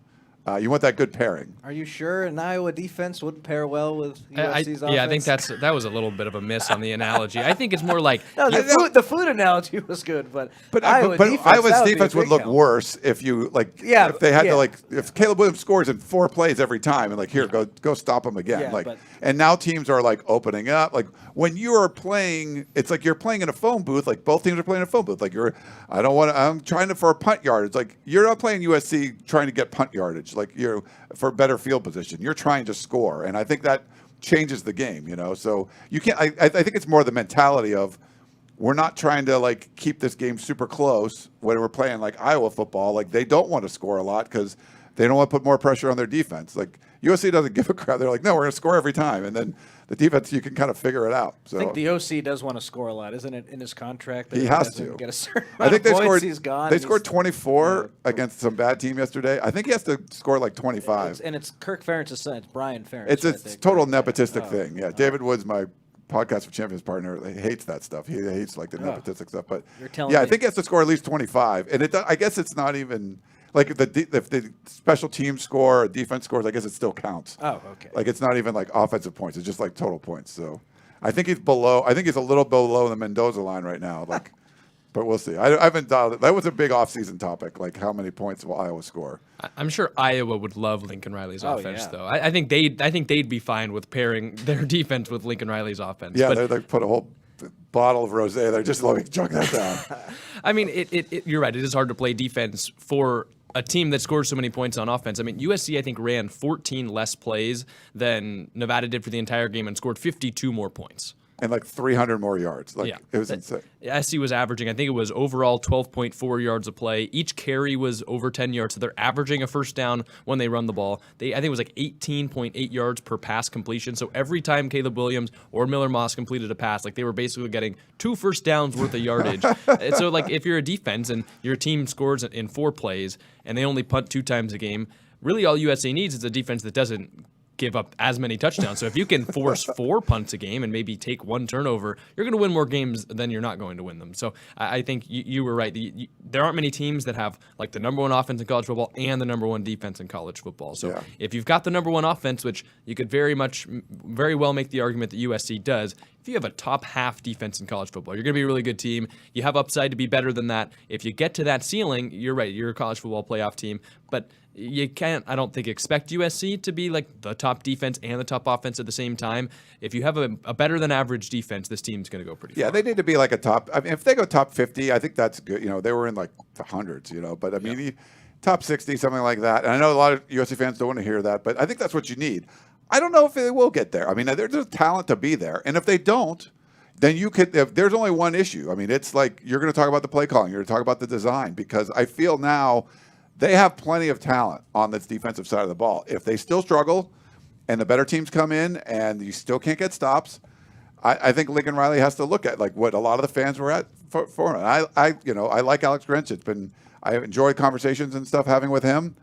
You want that good pairing. Are you sure an Iowa defense would pair well with USC's offense? Yeah, I think that was a little bit of a miss on the analogy. I think it's more like no, the food analogy was good, but Iowa's defense would look worse if you if they had to if Caleb Williams scores in 4 plays every time and here go stop him again. And now teams are opening up. When you are playing, it's like you're playing in a phone booth. Both teams are playing in a phone booth. I'm trying for a punt yard. It's like you're not playing USC trying to get punt yardage. You're for better field position. You're trying to score, and I think that changes the game. So you can't. I think it's more the mentality of we're not trying to keep this game super close when we're playing Iowa football. They don't want to score a lot because they don't want to put more pressure on their defense. USC doesn't give a crap. They're no, we're going to score every time, and then the defense, you can kind of figure it out. So I think the OC does want to score a lot, isn't it, in his contract? That he has to get a certain I think they points, scored. He's gone. They scored 24 against some bad team yesterday. I think he has to score 25. And it's Kirk Ferentz's son. It's Brian Ferentz. It's a total nepotistic thing. Yeah, David Wood's my podcast for Champions partner. He hates that stuff. He hates the nepotistic stuff. But I think he has to score at least 25. And I guess it's not even. If the special team score or defense scores, I guess it still counts. Oh, okay. It's not even offensive points. It's just total points. So I think he's below. I think he's a little below the Mendoza line right now. But we'll see. I haven't dialed it. That was a big offseason topic. How many points will Iowa score? I'm sure Iowa would love Lincoln Riley's offense, though. I think they'd be fine with pairing their defense with Lincoln Riley's offense. Yeah, they put a whole bottle of rosé. They're just let me chug that down. I mean, you're right. It is hard to play defense for a team that scores so many points on offense. I mean, USC, I think, ran 14 less plays than Nevada did for the entire game and scored 52 more points. And 300 more yards. It was insane. SC was averaging, I think it was overall 12.4 yards a play. Each carry was over 10 yards, so they're averaging a first down when they run the ball. I think it was 18.8 yards per pass completion. So every time Caleb Williams or Miller Moss completed a pass, they were basically getting 2 first downs worth of yardage. And so if you're a defense and your team scores in 4 plays and they only punt 2 times a game, really all USC needs is a defense that doesn't give up as many touchdowns. So if you can force 4 punts a game and maybe take 1 turnover, you're going to win more games than you're not going to win them. So I think you were right. There aren't many teams that have the number 1 offense in college football and the number 1 defense in college football. So if you've got the number 1 offense, which you could very well make the argument that USC does, if you have a top half defense in college football, you're going to be a really good team. You have upside to be better than that. If you get to that ceiling, you're right. You're a college football playoff team. But you can't, I don't think, expect USC to be the top defense and the top offense at the same time. If you have a better than average defense, this team's going to go pretty far. Yeah, they need to be a top. I mean, if they go top 50, I think that's good. They were in the hundreds, But I mean, top 60, something like that. And I know a lot of USC fans don't want to hear that, but I think that's what you need. I don't know if they will get there. I mean, there's talent to be there. And if they don't, then you could. There's only one issue. I mean, it's you're going to talk about the play calling. You're going to talk about the design because I feel now they have plenty of talent on this defensive side of the ball. If they still struggle and the better teams come in and you still can't get stops, I think Lincoln Riley has to look at what a lot of the fans were at for him. I like Alex Grinch. I enjoy conversations and stuff having with him.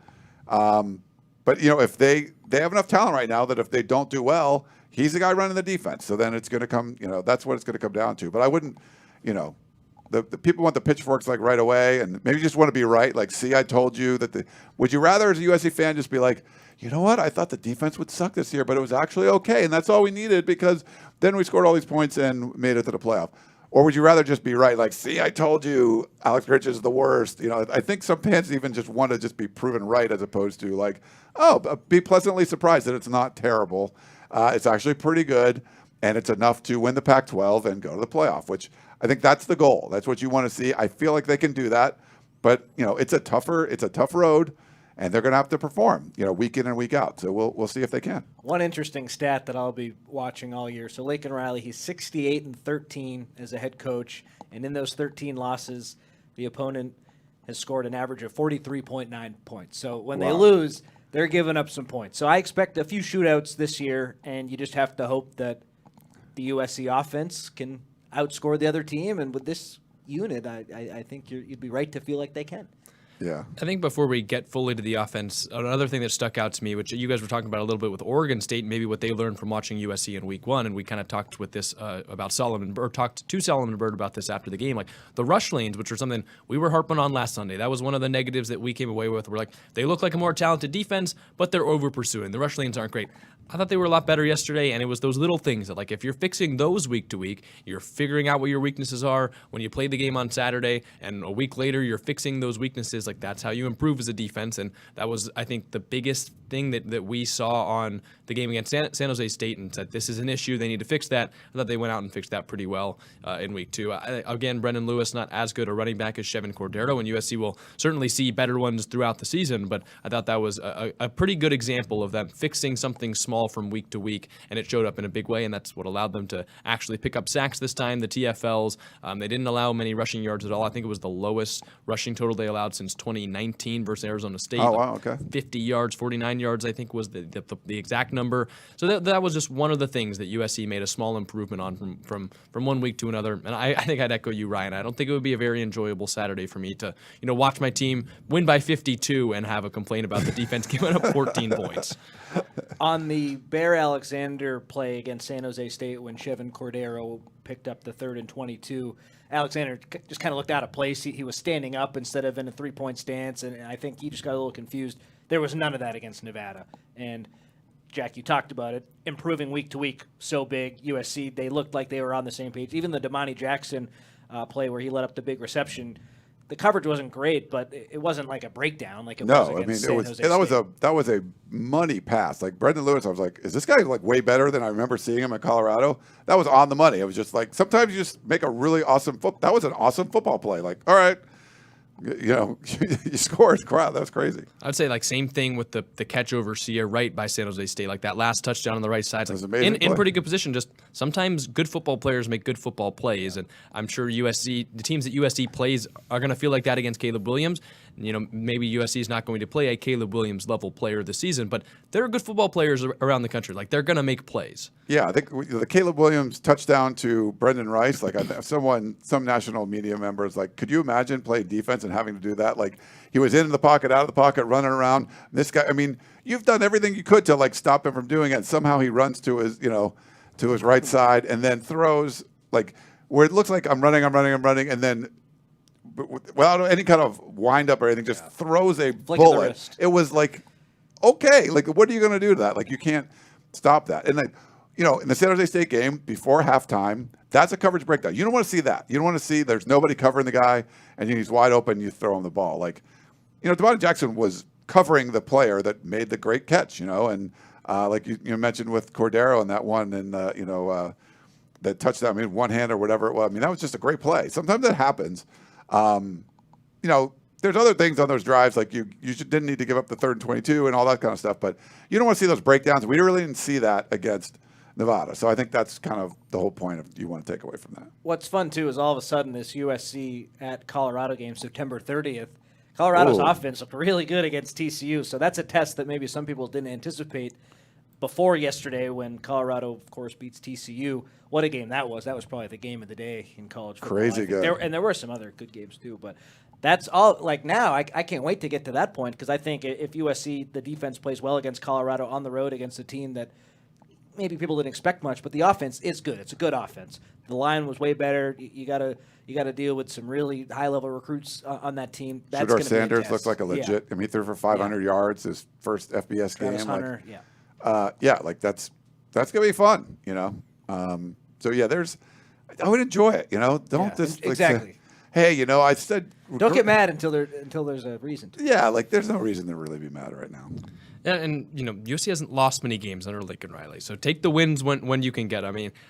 But if they have enough talent right now that if they don't do well, he's the guy running the defense. So then it's going to come, that's what it's going to come down to. But I wouldn't, the people want the pitchforks right away, and maybe just want to be right. See, I told you that. Would you rather, as a USC fan, just be you know what? I thought the defense would suck this year, but it was actually okay, and that's all we needed because then we scored all these points and made it to the playoff. Or would you rather just be right? See, I told you, Alex Rich is the worst. I think some fans even just want to just be proven right as opposed to be pleasantly surprised that it's not terrible. It's actually pretty good, and it's enough to win the Pac-12 and go to the playoff, which I think that's the goal. That's what you want to see. I feel like they can do that, but it's a tough road, and they're going to have to perform, week in and week out. So we'll see if they can. One interesting stat that I'll be watching all year. So Lincoln Riley, he's 68-13 as a head coach, and in those 13 losses, the opponent has scored an average of 43.9 points. So when they lose, they're giving up some points. So I expect a few shootouts this year, and you just have to hope that the USC offense can outscore the other team, and with this unit, I think you'd be right to feel like they can. Yeah. I think before we get fully to the offense, another thing that stuck out to me, which you guys were talking about a little bit with Oregon State, maybe what they learned from watching USC in Week 1, and we kind of talked with this about Solomon Bird, talked to Solomon Bird about this after the game, like the rush lanes, which are something we were harping on last Sunday. That was one of the negatives that we came away with. We're like, they look like a more talented defense, but they're over pursuing. The rush lanes aren't great. I thought they were a lot better yesterday, and it was those little things that, like, if you're fixing those week to week, you're figuring out what your weaknesses are when you play the game on Saturday, and a week later you're fixing those weaknesses. Like, that's how you improve as a defense, and that was, I think, the biggest thing that we saw on the game against San Jose State, and said this is an issue, they need to fix that. I thought they went out and fixed that pretty well in Week 2. Again, Brendan Lewis, not as good a running back as Chevin Cordero, and USC will certainly see better ones throughout the season, but I thought that was a pretty good example of them fixing something small from week to week, and it showed up in a big way, and that's what allowed them to actually pick up sacks this time, the TFLs. They didn't allow many rushing yards at all. I think it was the lowest rushing total they allowed since 2019 versus Arizona State. Oh, wow, okay. 50 yards, 49 yards, I think was the exact number. So that was just one of the things that USC made a small improvement on from one week to another. And I think I'd echo you, Ryan. I don't think it would be a very enjoyable Saturday for me to watch my team win by 52 and have a complaint about the defense giving up 14 points. On the Bear Alexander play against San Jose State when Chevin Cordero picked up the 3rd and 22, Alexander just kind of looked out of place. He was standing up instead of in a 3-point stance, and I think he just got a little confused. There was none of that against Nevada. And, Jack, you talked about it, improving week to week, so big. USC, they looked like they were on the same page. Even the Damani Jackson play where he let up the big reception, the coverage wasn't great, but it wasn't like a breakdown like it was against San Jose State. That was a money pass. Like Brendan Lewis, I was like, is this guy like way better than I remember seeing him in Colorado? That was on the money. It was just like sometimes you just make a really awesome that was an awesome football play. Like, all right, you scored. Crowd, that's crazy. I'd say like same thing with the catch over Sia right by San Jose State, like that last touchdown on the right side. Was like amazing in pretty good position. Just sometimes good football players make good football plays, and I'm sure the teams that USC plays are going to feel like that against Caleb Williams. Maybe USC is not going to play a Caleb Williams level player this season, but there are good football players around the country. Like they're going to make plays. Yeah, I think the Caleb Williams touchdown to Brendan Rice, like some national media members, like, could you imagine playing defense and having to do that? Like he was in the pocket, out of the pocket, running around. This guy, I mean, you've done everything you could to like stop him from doing it. And somehow he runs to his right side and then throws like where it looks like I'm running, and then without any kind of wind up or anything, just throws a bullet. It was like, okay, like what are you going to do to that? Like you can't stop that. And like, in the San Jose State game before halftime, that's a coverage breakdown. You don't want to see that. You don't want to see there's nobody covering the guy and he's wide open. You throw him the ball. Like, Damani Jackson was covering the player that made the great catch. And like you mentioned with Cordero and that one, and that touchdown, one hand or whatever it was. That was just a great play. Sometimes that happens. There's other things on those drives, like you didn't need to give up the 3rd and 22 and all that kind of stuff, but you don't want to see those breakdowns. We really didn't see that against Nevada. So I think that's kind of the whole point of you want to take away from that. What's fun, too, is all of a sudden this USC at Colorado game, September 30th, Colorado's offense looked really good against TCU. So that's a test that maybe some people didn't anticipate before yesterday when Colorado, of course, beats TCU. What a game that was. That was probably the game of the day in college football. Crazy good. There were some other good games, too. But that's all. Like now, I can't wait to get to that point because I think if USC, the defense plays well against Colorado on the road against a team that maybe people didn't expect much, but the offense is good. It's a good offense. The line was way better. You gotta deal with some really high-level recruits on that team. That's Shedeur Sanders looks like a legit. Yeah. He threw for 500 yards his first FBS Travis game. Hunter, Like that's gonna be fun. So yeah, I would enjoy it. Don't just like, exactly. Say, hey, I said don't get mad until there's a reason to. Yeah, like there's no reason to really be mad right now. And USC hasn't lost many games under Lincoln Riley, so take the wins when you can get.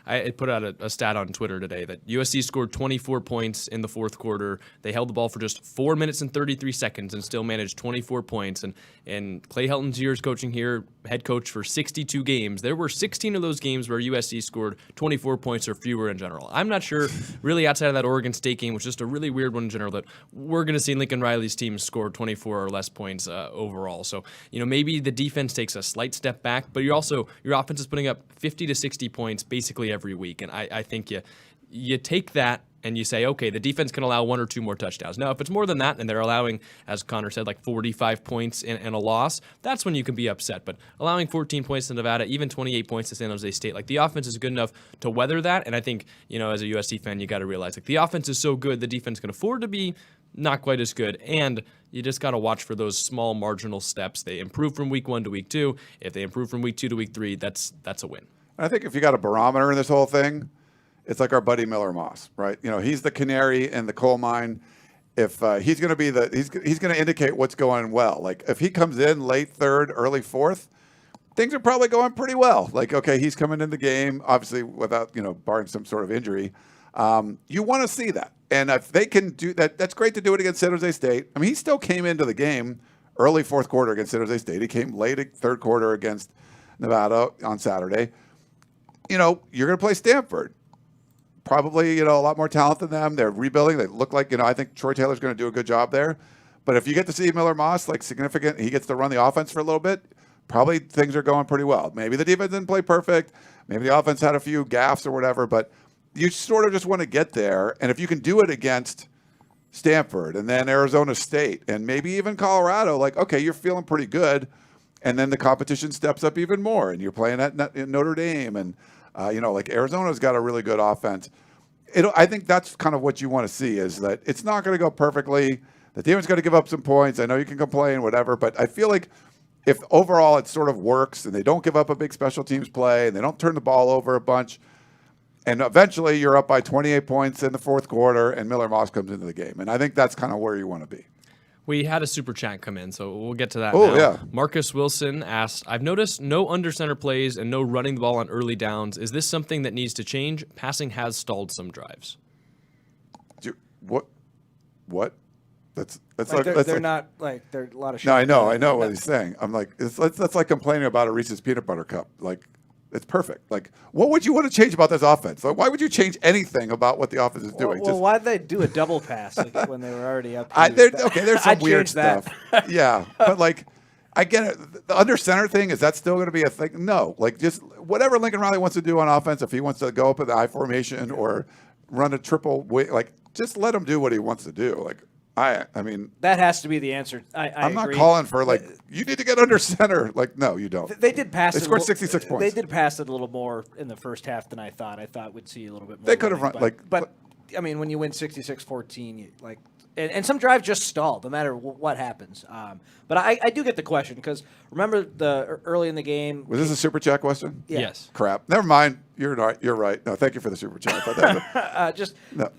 I put out a stat on Twitter today that USC scored 24 points in the fourth quarter. They held the ball for just 4 minutes and 33 seconds and still managed 24 points. And Clay Helton's years coaching here, head coach for 62 games. There were 16 of those games where USC scored 24 points or fewer in general. I'm not sure, really, outside of that Oregon State game, which is just a really weird one in general, that we're going to see Lincoln Riley's team score 24 or less points overall. So, maybe maybe the defense takes a slight step back, but your offense is putting up 50 to 60 points basically every week. And I think you take that and you say, okay, the defense can allow 1 or 2 more touchdowns. Now, if it's more than that and they're allowing, as Connor said, like 45 points in a loss, that's when you can be upset. But allowing 14 points to Nevada, even 28 points to San Jose State, like the offense is good enough to weather that. And I think, as a USC fan, you got to realize like the offense is so good, the defense can afford to be not quite as good. And you just got to watch for those small marginal steps. They improve from week 1 to week 2. If they improve from week 2 to week 3, that's a win. I think if you got a barometer in this whole thing, it's like our buddy Miller Moss, right? He's the canary in the coal mine. If he's going to be he's going to indicate what's going well. Like if he comes in late 3rd, early 4th, things are probably going pretty well. Like, okay, he's coming in the game, obviously without, barring some sort of injury. You want to see that. And if they can do that, that's great to do it against San Jose State. I mean, he still came into the game early 4th quarter against San Jose State. He came late 3rd quarter against Nevada on Saturday. You're going to play Stanford. Probably, a lot more talent than them. They're rebuilding. They look like, I think Troy Taylor's going to do a good job there. But if you get to see Miller Moss, like significant, he gets to run the offense for a little bit, probably things are going pretty well. Maybe the defense didn't play perfect. Maybe the offense had a few gaffes or whatever, but you sort of just want to get there. And if you can do it against Stanford and then Arizona State and maybe even Colorado, like, okay, you're feeling pretty good. And then the competition steps up even more and you're playing at Notre Dame and, like Arizona's got a really good offense. I think that's kind of what you want to see is that it's not going to go perfectly. The team's going to give up some points. I know you can complain, whatever, but I feel like if overall it sort of works and they don't give up a big special teams play and they don't turn the ball over a bunch, and eventually you're up by 28 points in the 4th quarter and Miller Moss comes into the game. And I think that's kind of where you want to be. We had a super chat come in, so we'll get to that now. Yeah. Marcus Wilson asked, I've noticed no under center plays and no running the ball on early downs. Is this something that needs to change? Passing has stalled some drives. What? That's like like they're not like they're a lot of. No, I know what he's saying. I'm like, that's like complaining about a Reese's peanut butter cup. Like, it's perfect. Like, what would you want to change about this offense? Like, why would you change anything about what the offense is doing? Well, why did they do a double pass when they were already up? There's some weird stuff. Yeah, but like, I get it. The under center thing, is that still going to be a thing? No. Like, just whatever Lincoln Riley wants to do on offense, if he wants to go up in the I formation or run a triple, like, just let him do what he wants to do. Like, I mean, that has to be the answer. I'm not calling for like you need to get under center. Like, no, you don't. They did pass. They scored 66 points. They did pass it a little more in the first half than I thought. I thought we'd see a little bit more. They could have run but I mean, when you win 66-14, and some drives just stalled, no matter what happens. But I do get the question because remember early in the game. Was this a super chat question? Yeah. Yes. Crap. Never mind. You're right. No, thank you for the super chat.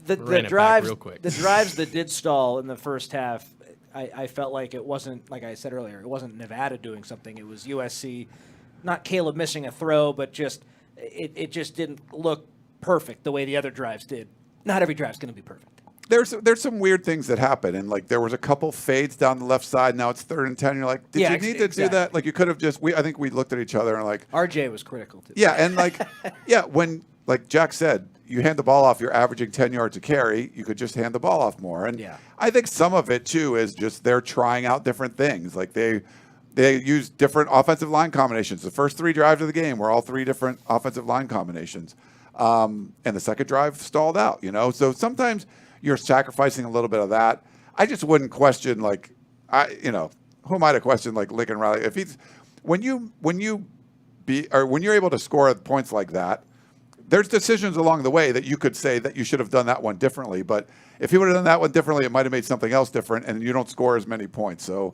The drives that did stall in the first half. I felt like it wasn't, like I said earlier, it wasn't Nevada doing something. It was USC, not Caleb missing a throw, but just it just didn't look perfect the way the other drives did. Not every drive's going to be perfect. There's some weird things that happen, and like there was a couple fades down the left side. Now it's 3rd and 10. You're like, did you need to do that? Like you could have just. I think we looked at each other and like. RJ was critical too. Yeah, and like, when like Jack said, you hand the ball off, you're averaging 10 yards a carry. You could just hand the ball off more, and I think some of it too is just they're trying out different things. Like they use different offensive line combinations. The first 3 drives of the game were all 3 different offensive line combinations, and the second drive stalled out. So sometimes. You're sacrificing a little bit of that. I just wouldn't question who am I to question like Lincoln Riley if he's when you're able to score points like that. There's decisions along the way that you could say that you should have done that one differently. But if he would have done that one differently, it might have made something else different, and you don't score as many points. So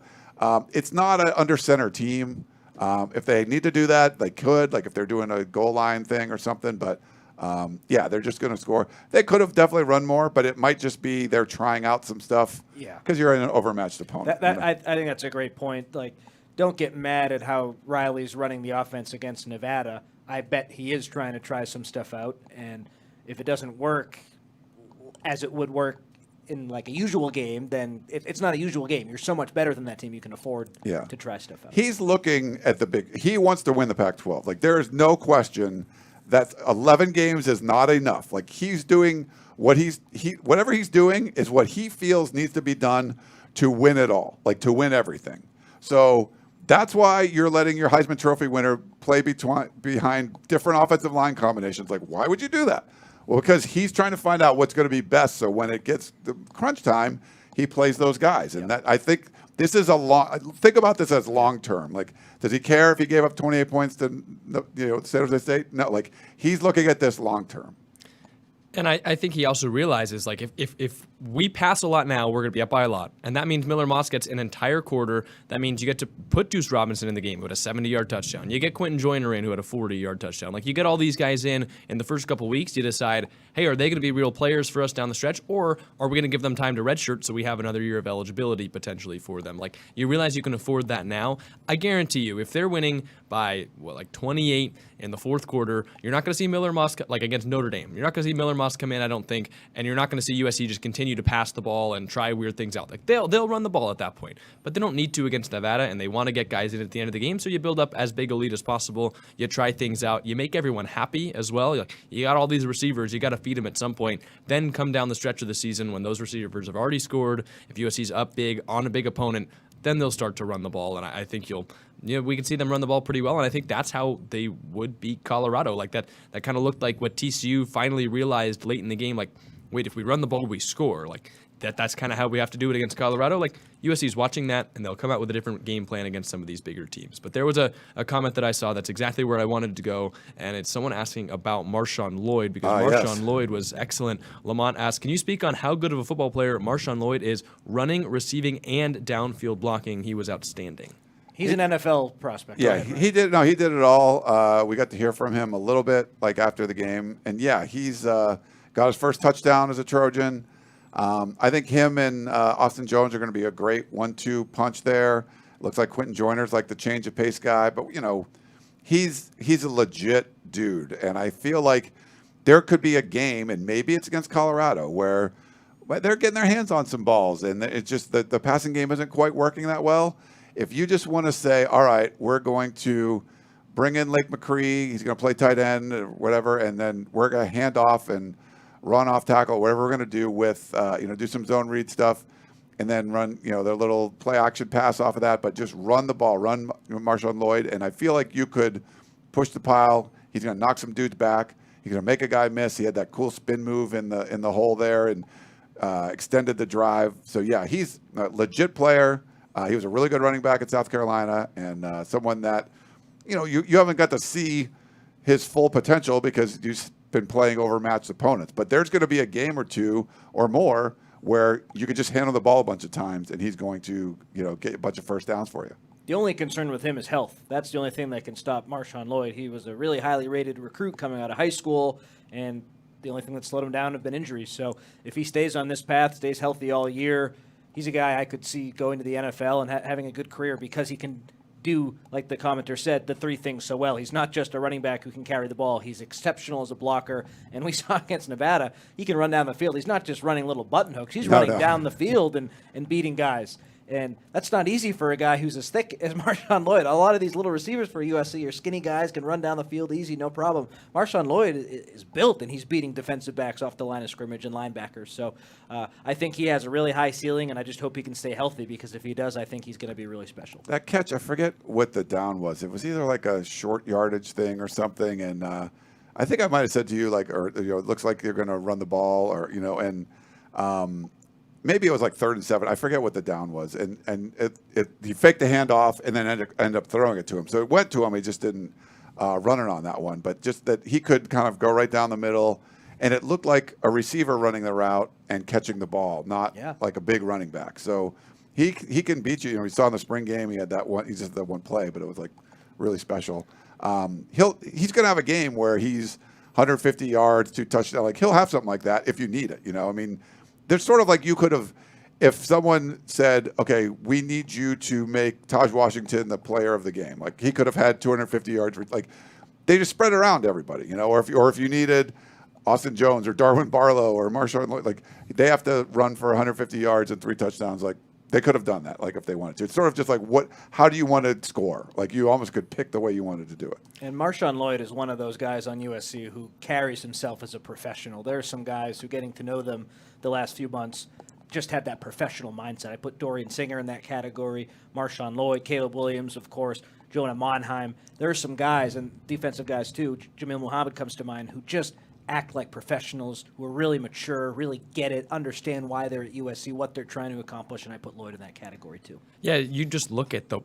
it's not an under center team. If they need to do that, they could. Like if they're doing a goal line thing or something, but. They're just going to score. They could have definitely run more, but it might just be they're trying out some stuff. Yeah, because you're in an overmatched opponent. I think that's a great point. Like, don't get mad at how Riley's running the offense against Nevada. I bet he is trying to try some stuff out, and if it doesn't work as it would work in like a usual game, then it's not a usual game. You're so much better than that team. You can afford to try stuff out. He's looking at he wants to win the Pac-12. Like there is no question. That 11 games is not enough. Like he's doing whatever he's doing is what he feels needs to be done to win it all, like to win everything. So That's why you're letting your Heisman Trophy winner play behind different offensive line combinations. Like, why would you do that? Well, because he's trying to find out what's going to be best. So when it gets the crunch time, he plays those guys. And that, I think this is think about this as long term. Like, does he care if he gave up 28 points to San Jose State? No, like he's looking at this long term. And I think he also realizes, like, if we pass a lot now, we're going to be up by a lot. And that means Miller Moss gets an entire quarter. That means you get to put Duce Robinson in the game who had a 70-yard touchdown. You get Quentin Joyner in who had a 40-yard touchdown. Like, you get all these guys in the first couple weeks. You decide, hey, are they going to be real players for us down the stretch? Or are we going to give them time to redshirt so we have another year of eligibility potentially for them? Like, you realize you can afford that now. I guarantee you, if they're winning by, 28 in the fourth quarter, you're not going to see Miller Moss, like against Notre Dame. You're not going to see Miller Moss come in, I don't think, and you're not going to see USC just continue to pass the ball and try weird things out. Like, they'll run the ball at that point, but they don't need to against Nevada, and they want to get guys in at the end of the game, so you build up as big a lead as possible. You try things out. You make everyone happy as well. You got all these receivers. You got to feed them at some point. Then come down the stretch of the season when those receivers have already scored. If USC's up big on a big opponent, then they'll start to run the ball, and I think we can see them run the ball pretty well, and I think that's how they would beat Colorado. Like that kind of looked like what TCU finally realized late in the game. Like, wait, if we run the ball, we score. Like that's kind of how we have to do it against Colorado. Like USC's watching that, and they'll come out with a different game plan against some of these bigger teams. But there was a comment that I saw that's exactly where I wanted to go, and it's someone asking about MarShawn Lloyd because MarShawn Lloyd was excellent. Lamont asked, can you speak on how good of a football player MarShawn Lloyd is running, receiving, and downfield blocking? He was outstanding. He's an NFL prospect. Yeah, right? he did. No, he did it all. We got to hear from him a little bit, like after the game, and yeah, he's got his first touchdown as a Trojan. I think him and Austin Jones are going to be a great 1-2 punch there. Looks like Quentin Joyner's like the change of pace guy, but he's a legit dude, and I feel like there could be a game, and maybe it's against Colorado, where they're getting their hands on some balls, and it's just that the passing game isn't quite working that well. If you just want to say, all right, we're going to bring in Lake McCree, he's going to play tight end or whatever, and then we're going to hand off and run off tackle, whatever we're going to do with, do some zone read stuff, and then run, their little play action pass off of that, but just run the ball, run MarShawn Lloyd, and I feel like you could push the pile. He's going to knock some dudes back. He's going to make a guy miss. He had that cool spin move in the hole there and extended the drive. So yeah, he's a legit player. He was a really good running back at South Carolina, and someone that, you haven't got to see his full potential because you've been playing overmatched opponents. But there's going to be a game or two or more where you could just handle the ball a bunch of times, and he's going to, get a bunch of first downs for you. The only concern with him is health. That's the only thing that can stop MarShawn Lloyd. He was a really highly rated recruit coming out of high school, and the only thing that slowed him down have been injuries. So if he stays on this path, stays healthy all year, he's a guy I could see going to the NFL and having a good career because he can do, like the commenter said, the three things so well. He's not just a running back who can carry the ball. He's exceptional as a blocker. And we saw against Nevada, he can run down the field. He's not just running little button hooks. He's running down the field and beating guys. And that's not easy for a guy who's as thick as MarShawn Lloyd. A lot of these little receivers for USC are skinny guys, can run down the field easy, no problem. MarShawn Lloyd is built, and he's beating defensive backs off the line of scrimmage and linebackers. So I think he has a really high ceiling, and I just hope he can stay healthy because if he does, I think he's going to be really special. That catch, I forget what the down was. It was either like a short yardage thing or something, and I think I might have said to you, like, or it looks like you're going to run the ball, or and maybe it was like 3rd and 7. I forget what the down was, and he faked the handoff and then ended up throwing it to him. So it went to him. He just didn't run it on that one, but just that he could kind of go right down the middle, and it looked like a receiver running the route and catching the ball, not like a big running back. So he can beat you. We saw in the spring game he had that one. He just had that one play, but it was like really special. He's going to have a game where he's 150 yards, 2 touchdowns. Like he'll have something like that if you need it. I mean. There's sort of like you could have, if someone said, okay, we need you to make Taj Washington the player of the game. Like he could have had 250 yards. Like they just spread around everybody, or if you needed Austin Jones or Darwin Barlow or MarShawn Lloyd, like they have to run for 150 yards and 3 touchdowns. Like they could have done that, like if they wanted to. It's sort of just like how do you want to score? Like you almost could pick the way you wanted to do it. And MarShawn Lloyd is one of those guys on USC who carries himself as a professional. There are some guys who, getting to know them the last few months, just have that professional mindset. I put Dorian Singer in that category, MarShawn Lloyd, Caleb Williams, of course, Jonah Monheim. There are some guys, and defensive guys too, Jamil Muhammad comes to mind, who just act like professionals, who are really mature, really get it, understand why they're at USC, what they're trying to accomplish, and I put Lloyd in that category too. Yeah, you just look at the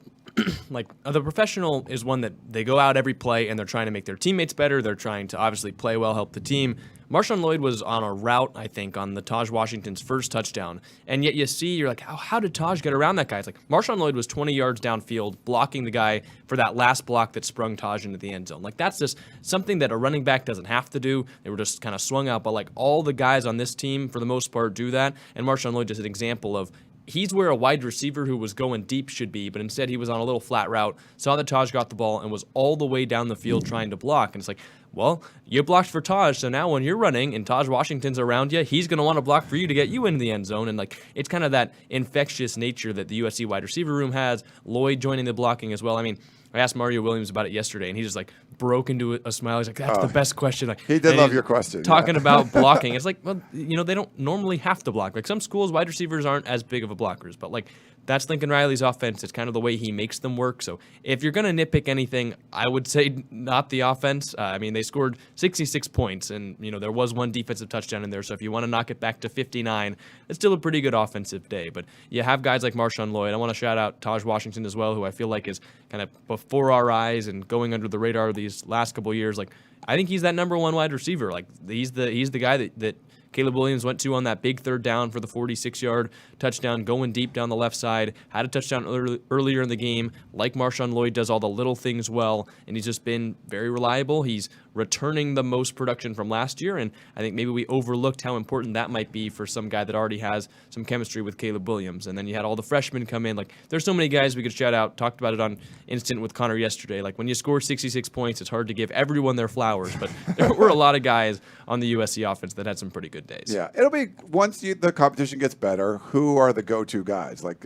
the professional is one that they go out every play and they're trying to make their teammates better. They're trying to obviously play well, help the team. MarShawn Lloyd was on a route, I think, on the Taj Washington's first touchdown. And yet you're like, how did Taj get around that guy? It's like MarShawn Lloyd was 20 yards downfield blocking the guy for that last block that sprung Taj into the end zone. Like, that's just something that a running back doesn't have to do. They were just kind of swung out. But, like, all the guys on this team, for the most part, do that. And MarShawn Lloyd is an example of he's where a wide receiver who was going deep should be, but instead he was on a little flat route, saw that Taj got the ball, and was all the way down the field trying to block. And it's like, well, you blocked for Taj, so now when you're running and Taj Washington's around you, he's going to want to block for you to get you into the end zone. And, like, it's kind of that infectious nature that the USC wide receiver room has. Lloyd joining the blocking as well. I mean, I asked Mario Williams about it yesterday, and he just, like, broke into a smile. He's like, that's the best question. Like, he did love your question. Talking about blocking. It's like, well, they don't normally have to block. Like, some schools, wide receivers aren't as big of a blockers, but, like, that's Lincoln Riley's offense. It's kind of the way he makes them work. So if you're going to nitpick anything, I would say not the offense. I mean, they scored 66 points, and, there was one defensive touchdown in there. So if you want to knock it back to 59, it's still a pretty good offensive day. But you have guys like MarShawn Lloyd. I want to shout out Taj Washington as well, who I feel like is kind of before our eyes and going under the radar these last couple of years. Like, I think he's that number one wide receiver. Like, he's the guy that Caleb Williams went to on that big third down for the 46-yard touchdown, going deep down the left side. Had a touchdown earlier in the game. Like MarShawn Lloyd, does all the little things well, and he's just been very reliable. He's returning the most production from last year, and I think maybe we overlooked how important that might be for some guy that already has some chemistry with Caleb Williams. And then you had all the freshmen come in. Like, there's so many guys we could shout out. Talked about it on Instant with Connor yesterday. Like, when you score 66 points, it's hard to give everyone their flowers, but there were a lot of guys on the USC offense that had some pretty good days. Yeah, it'll be once the competition gets better, who are the go-to guys? Like,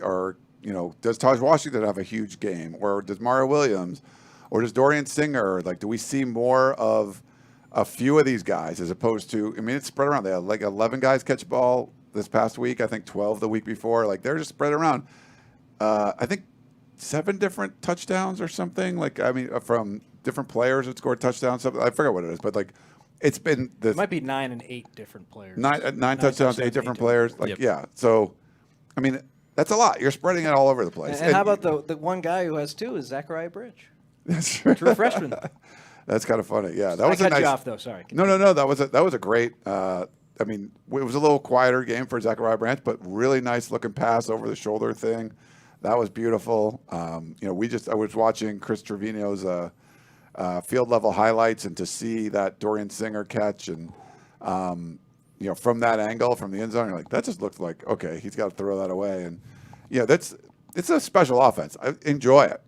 does Taj Washington have a huge game, or does Mario Williams, or does Dorian Singer? Like, do we see more of a few of these guys as opposed to? I mean, it's spread around. They had like 11 guys catch ball this past week. I think 12 the week before. Like, they're just spread around. I think 7 different touchdowns or something. Like, I mean, from different players that scored touchdowns. Something I forget what it is, but like. It's been it might be 9 and 8 different players. Nine touchdowns, 8 different players. Like, yeah. So, I mean, that's a lot. You're spreading it all over the place. And how about the one guy who has 2 is Zachariah Bridge? That's true. True freshman. That's kind of funny. Yeah, that was I a cut nice. you off though. Sorry. No. That was a great. I mean, it was a little quieter game for Zachariah Branch, but really nice looking pass over the shoulder thing. That was beautiful. I was watching Chris Trevino's. Field level highlights, and to see that Dorian Singer catch and from that angle from the end zone, you're like, that just looked like, okay, he's got to throw that away. And it's a special offense. I enjoy it.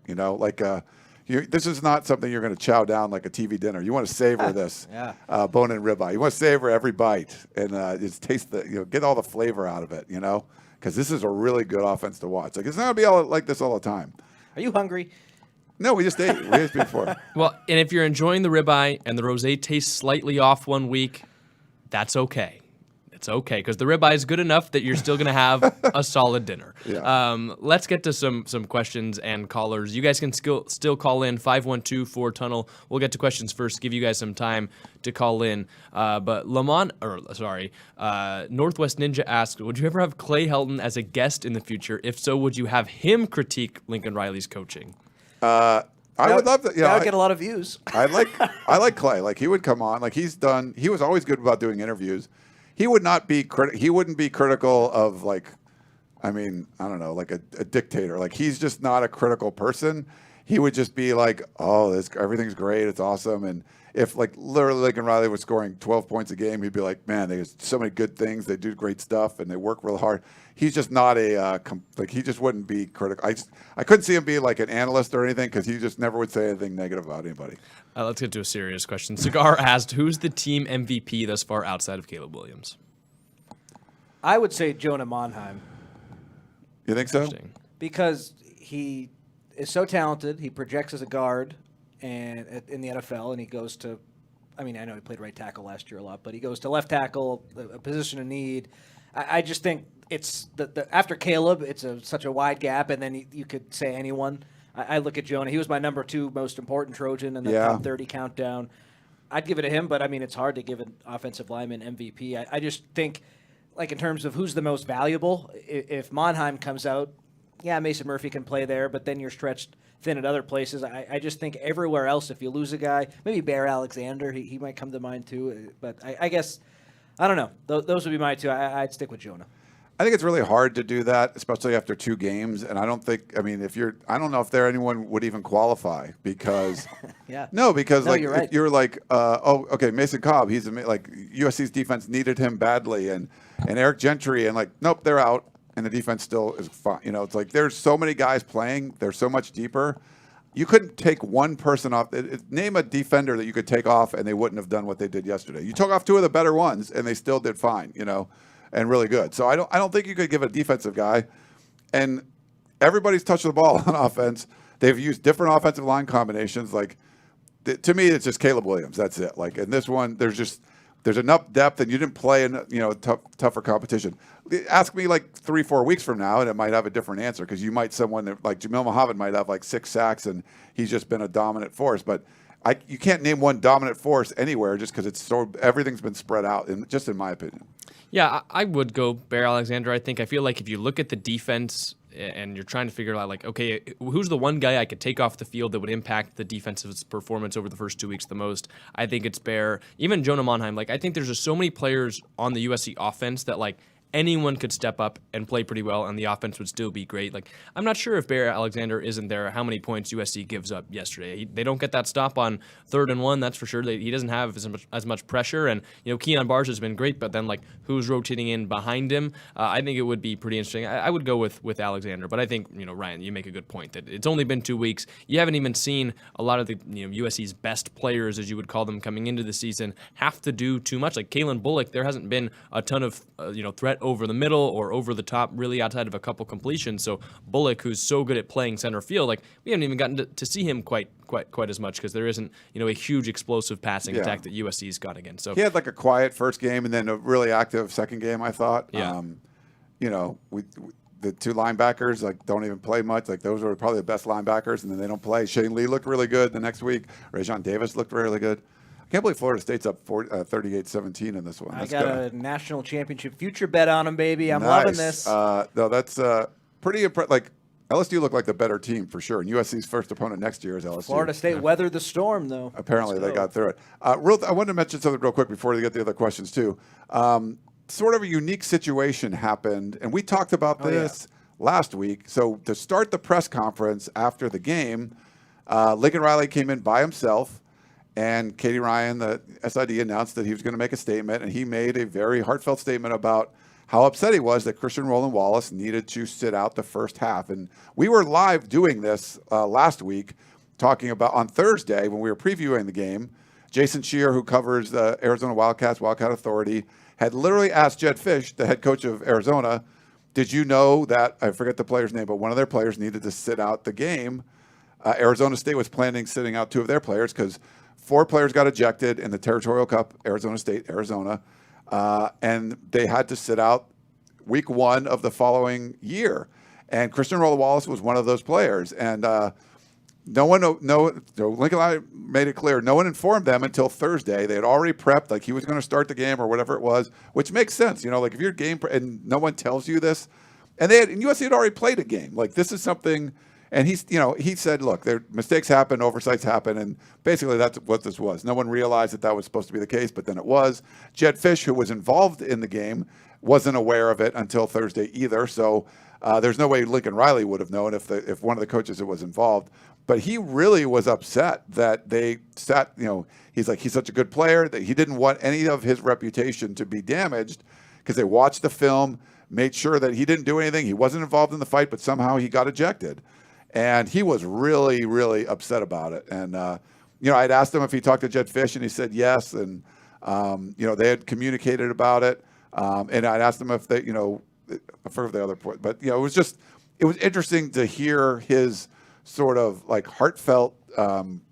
This is not something you're going to chow down like a TV dinner. You want to savor this bone and ribeye. You want to savor every bite and just taste get all the flavor out of it. Because this is a really good offense to watch. Like, it's not going to be all like this all the time. Are you hungry? No, we just ate. We ate before. Well, and if you're enjoying the ribeye and the rosé tastes slightly off one week, that's okay. It's okay, because the ribeye is good enough that you're still going to have a solid dinner. Yeah. Let's get to some questions and callers. You guys can still call in 512-4-TUNNEL. We'll get to questions first, give you guys some time to call in. But Northwest Ninja asked, would you ever have Clay Helton as a guest in the future? If so, would you have him critique Lincoln Riley's coaching? I would love to. That would get a lot of views. I like Clay. Like, he would come on. Like, he was always good about doing interviews. He would not be he wouldn't be critical of, like, I mean, I don't know, like a dictator. Like, he's just not a critical person. He would just be like, oh, everything's great. It's awesome. And if, like, literally Lincoln Riley was scoring 12 points a game, he'd be like, man, there's so many good things. They do great stuff, and they work real hard. He's just not he just wouldn't be critical. I couldn't see him be like an analyst or anything, because he just never would say anything negative about anybody. Let's get to a serious question. Cigar asked, who's the team MVP thus far outside of Caleb Williams? I would say Jonah Monheim. You think so? Because he is so talented. He projects as a guard and in the NFL, and he goes to I mean, I know he played right tackle last year a lot, but he goes to left tackle, a position of need. I just think it's after Caleb, it's such a wide gap, and then you could say anyone. I look at Jonah. He was my number 2 most important Trojan in the top 30 countdown. I'd give it to him, but, I mean, it's hard to give an offensive lineman MVP. I just think, like, in terms of who's the most valuable, if Monheim comes out, yeah, Mason Murphy can play there, but then you're stretched thin at other places. I just think everywhere else, if you lose a guy, maybe Bear Alexander, he might come to mind too. But I guess, I don't know. Those would be my 2. I'd stick with Jonah. I think it's really hard to do that, especially after 2 games. And I don't know if anyone would even qualify because, you're right. you're like, okay, Mason Cobb, he's like USC's defense needed him badly, and Eric Gentry, and like, nope, they're out, and the defense still is fine. It's like there's so many guys playing, they're so much deeper. You couldn't take one person off. Name a defender that you could take off, and they wouldn't have done what they did yesterday. You took off 2 of the better ones, and they still did fine. And really good. So I don't think you could give a defensive guy. And everybody's touched the ball on offense. They've used different offensive line combinations. Like, to me, it's just Caleb Williams. That's it. Like, in this one, there's enough depth, and you didn't play in tougher competition. Ask me like 3-4 weeks from now, and it might have a different answer because you might someone that, like Jamil Muhammad might have like 6 sacks, and he's just been a dominant force. But you can't name one dominant force anywhere just because everything's been spread out. Just in my opinion. Yeah, I would go Bear Alexander. I feel like if you look at the defense and you're trying to figure out, like, okay, who's the one guy I could take off the field that would impact the defensive performance over the first 2 weeks the most, I think it's Bear. Even Jonah Monheim. Like, I think there's just so many players on the USC offense that, like, anyone could step up and play pretty well, and the offense would still be great. Like, I'm not sure if Bear Alexander isn't there, how many points USC gives up yesterday. They don't get that stop on 3rd and 1, that's for sure. He doesn't have as much pressure, and Keon Barnes has been great, but then, like, who's rotating in behind him? I think it would be pretty interesting. I would go with Alexander, but I think, Ryan, you make a good point that it's only been 2 weeks. You haven't even seen a lot of the USC's best players, as you would call them, coming into the season have to do too much. Like Kalen Bullock, there hasn't been a ton of threat over the middle or over the top, really outside of a couple completions. So Bullock, who's so good at playing center field, like, we haven't even gotten to see him quite as much because there isn't a huge explosive passing attack that USC's got again. So he had like a quiet first game and then a really active second game, I thought. Yeah. The 2 linebackers like don't even play much. Like, those are probably the best linebackers, and then they don't play. Shane Lee looked really good the next week. Rajon Davis looked really good. I can't believe Florida State's up 38-17 in this one. That's a national championship future bet on them, baby. I'm loving this. No, that's pretty impressive. Like, LSU looked like the better team for sure, and USC's first opponent next year is LSU. Florida State weathered the storm, though. Apparently, they got through it. I wanted to mention something real quick before we get the other questions too. Sort of a unique situation happened, and we talked about this last week. So to start the press conference after the game, Lincoln Riley came in by himself. And Katie Ryan, the SID, announced that he was going to make a statement, and he made a very heartfelt statement about how upset he was that Christian Roland-Wallace needed to sit out the first half. And we were live doing this last week, talking about on Thursday when we were previewing the game. Jason Shear, who covers the Arizona Wildcats, Wildcat Authority, had literally asked Jed Fish, the head coach of Arizona, did you know that, I forget the player's name, but one of their players needed to sit out the game. Arizona State was planning sitting out 2 of their players because 4 players got ejected in the Territorial Cup, Arizona State, Arizona, and they had to sit out week 1 of the following year. And Christian Roland-Wallace was one of those players. And Lincoln and I made it clear, no one informed them until Thursday. They had already prepped, like he was going to start the game or whatever it was, which makes sense. Like if you're game and no one tells you this, and USC had already played a game. Like this is something. And he said, look, mistakes happen, oversights happen, and basically that's what this was. No one realized that was supposed to be the case, but then it was. Jed Fish, who was involved in the game, wasn't aware of it until Thursday either. So there's no way Lincoln Riley would have known if one of the coaches that was involved. But he really was upset that they sat. He's like, he's such a good player that he didn't want any of his reputation to be damaged because they watched the film, made sure that he didn't do anything. He wasn't involved in the fight, but somehow he got ejected. And he was really, really upset about it. And, I'd asked him if he talked to Jed Fish, and he said yes. And, they had communicated about it. And I'd asked him if they, I forget the other point. But, it was interesting to hear his sort of like heartfelt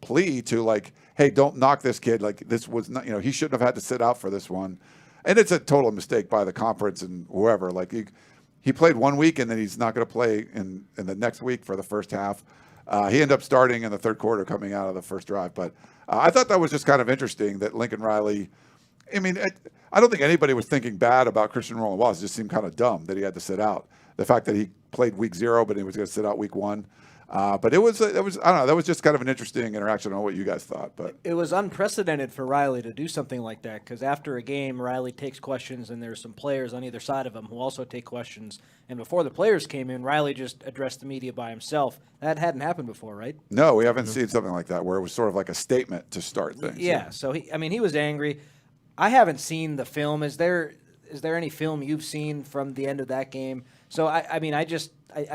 plea to like, hey, don't knock this kid. Like this was not, he shouldn't have had to sit out for this one. And it's a total mistake by the conference and whoever. Like he played 1 week and then he's not going to play in the next week for the first half. He ended up starting in the third quarter coming out of the first drive. But I thought that was just kind of interesting that Lincoln Riley, I mean, I don't think anybody was thinking bad about Christian Roland-Wallace. It just seemed kind of dumb that he had to sit out. The fact that he played week 0, but he was going to sit out week 1. But it was I don't know. That was just kind of an interesting interaction. I don't know what you guys thought, but it was unprecedented for Riley to do something like that because after a game, Riley takes questions, and there's some players on either side of him who also take questions. And before the players came in, Riley just addressed the media by himself. That hadn't happened before, right? No, we haven't seen something like that where it was sort of like a statement to start things. Yeah. So he was angry. I haven't seen the film. Is there any film you've seen from the end of that game? So I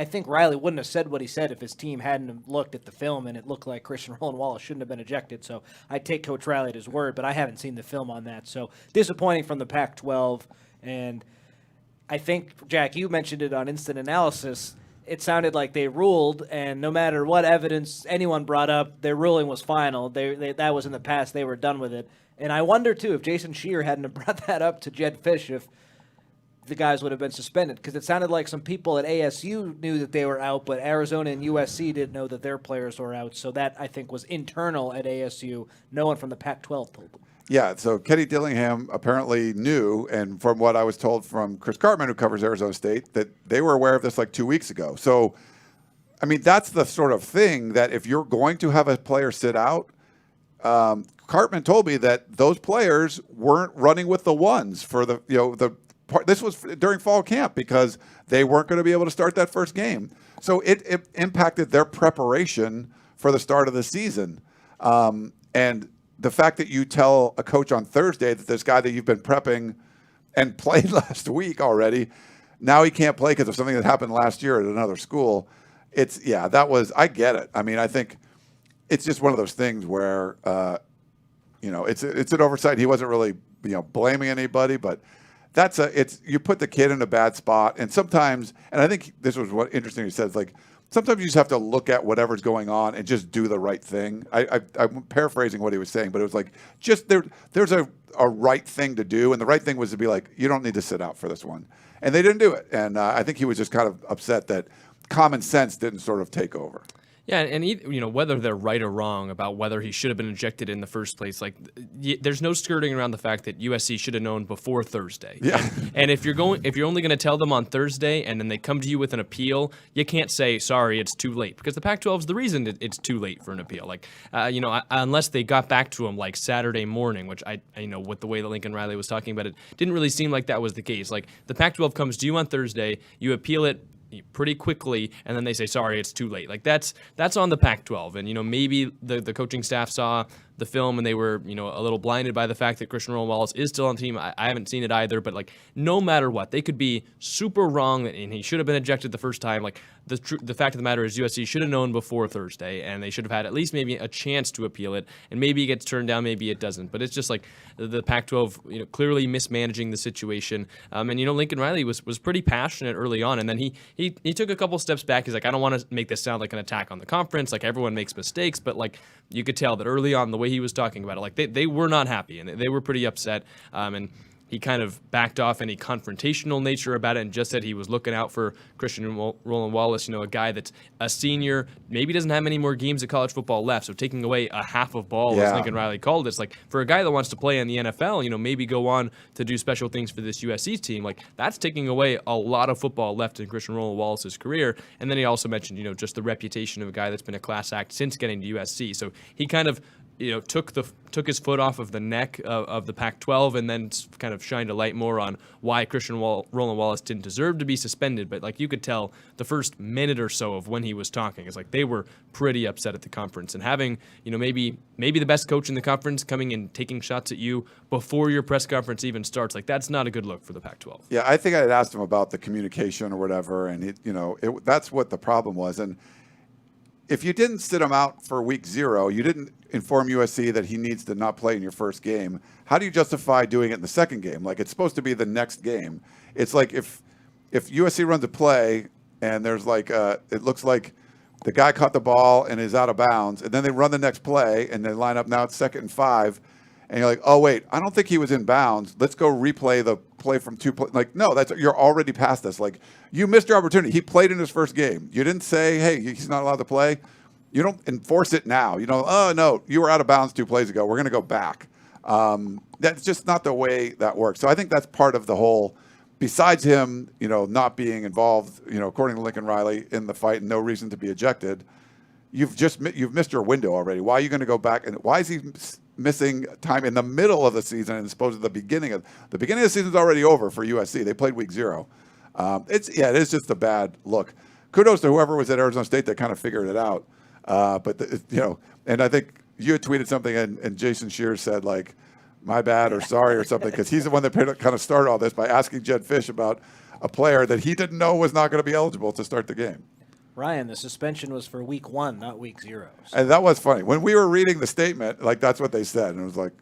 think Riley wouldn't have said what he said if his team hadn't looked at the film and it looked like Christian Roland-Wallace shouldn't have been ejected. So I take Coach Riley at his word, but I haven't seen the film on that. So disappointing from the Pac-12. And I think, Jack, you mentioned it on Instant Analysis. It sounded like they ruled, and no matter what evidence anyone brought up, their ruling was final. That was in the past. They were done with it. And I wonder, too, if Jason Shear hadn't brought that up to Jed Fish, if the guys would have been suspended, because it sounded like some people at ASU knew that they were out, but Arizona and USC didn't know that their players were out. So that, I think, was internal at ASU. No one from the Pac-12 told them. Yeah, so Kenny Dillingham apparently knew, and from what I was told from Chris Cartman, who covers Arizona State, that they were aware of this like 2 weeks ago. So, I mean, that's the sort of thing that if you're going to have a player sit out, Cartman told me that those players weren't running with the ones for this was during fall camp because they weren't going to be able to start that first game. So it impacted their preparation for the start of the season. And the fact that you tell a coach on Thursday that this guy that you've been prepping and played last week already, now he can't play because of something that happened last year at another school. I get it. I mean, I think it's just one of those things where, it's an oversight. He wasn't really, blaming anybody, but you put the kid in a bad spot. And sometimes, and I think this was what interesting he says, like, sometimes you just have to look at whatever's going on and just do the right thing. I'm paraphrasing what he was saying, but it was like, just there's a right thing to do. And the right thing was to be like, you don't need to sit out for this one. And they didn't do it. And I think he was just kind of upset that common sense didn't sort of take over. Yeah, and whether they're right or wrong about whether he should have been ejected in the first place, like there's no skirting around the fact that USC should have known before Thursday. Yeah. And if you're only going to tell them on Thursday and then they come to you with an appeal, you can't say sorry, it's too late, because the Pac-12 is the reason it's too late for an appeal. Like unless they got back to him like Saturday morning, which I with the way that Lincoln Riley was talking about it, didn't really seem like that was the case. Like the Pac-12 comes to you on Thursday, you appeal it pretty quickly, and then they say, sorry, it's too late. Like that's on the Pac-12. And, maybe the coaching staff saw the film and they were, a little blinded by the fact that Christian Roland-Wallace is still on the team. I haven't seen it either, but like no matter what, they could be super wrong and he should have been ejected the first time. Like the fact of the matter is USC should have known before Thursday, and they should have had at least maybe a chance to appeal it, and maybe it gets turned down, maybe it doesn't. But it's just like the Pac-12, clearly mismanaging the situation. And Lincoln Riley was pretty passionate early on, and then he took a couple steps back. He's like, I don't want to make this sound like an attack on the conference. Like everyone makes mistakes, but like you could tell that early on the way he was talking about it, like they were not happy and they were pretty upset. And he kind of backed off any confrontational nature about it and just said he was looking out for Christian Roland-Wallace, a guy that's a senior, maybe doesn't have many more games of college football left, so taking away a half of ball, as Lincoln Riley called it. It's like, for a guy that wants to play in the NFL, maybe go on to do special things for this USC team, like that's taking away a lot of football left in Christian Roland-Wallace's career. And then he also mentioned, just the reputation of a guy that's been a class act since getting to USC. So he kind of took his foot off of the neck of the Pac-12 and then kind of shined a light more on why Christian Roland-Wallace didn't deserve to be suspended. But like you could tell the first minute or so of when he was talking, it's like they were pretty upset at the conference, and having maybe the best coach in the conference coming and taking shots at you before your press conference even starts, like that's not a good look for the Pac-12. Yeah, I think I had asked him about the communication or whatever, and that's what the problem was. And if you didn't sit him out for week 0, you didn't inform USC that he needs to not play in your first game, how do you justify doing it in the second game? Like, it's supposed to be the next game. It's like if USC runs a play and there's like it looks like the guy caught the ball and is out of bounds, and then they run the next play, and they line up. Now it's 2nd and 5, and you're like, oh wait, I don't think he was in bounds. Let's go replay the play from 2 plays. Like, no, you're already past this. Like, you missed your opportunity. He played in his first game. You didn't say, hey, he's not allowed to play. You don't enforce it now. You know, oh no, you were out of bounds 2 plays ago. We're going to go back. That's just not the way that works. So I think that's part of the whole. Besides him, not being involved, according to Lincoln Riley, in the fight and no reason to be ejected, you've missed your window already. Why are you going to go back? And why is he missing time in the middle of the season and supposed to the beginning of the season is already over for USC? They played week 0. It is just a bad look. Kudos to whoever was at Arizona State that kind of figured it out. And I think you had tweeted something and Jason Shears said like, my bad or sorry or something, because he's the one that kind of started all this by asking Jed Fish about a player that he didn't know was not going to be eligible to start the game. Ryan, the suspension was for week 1, not week 0. So. And that was funny. When we were reading the statement, like that's what they said. And it was like,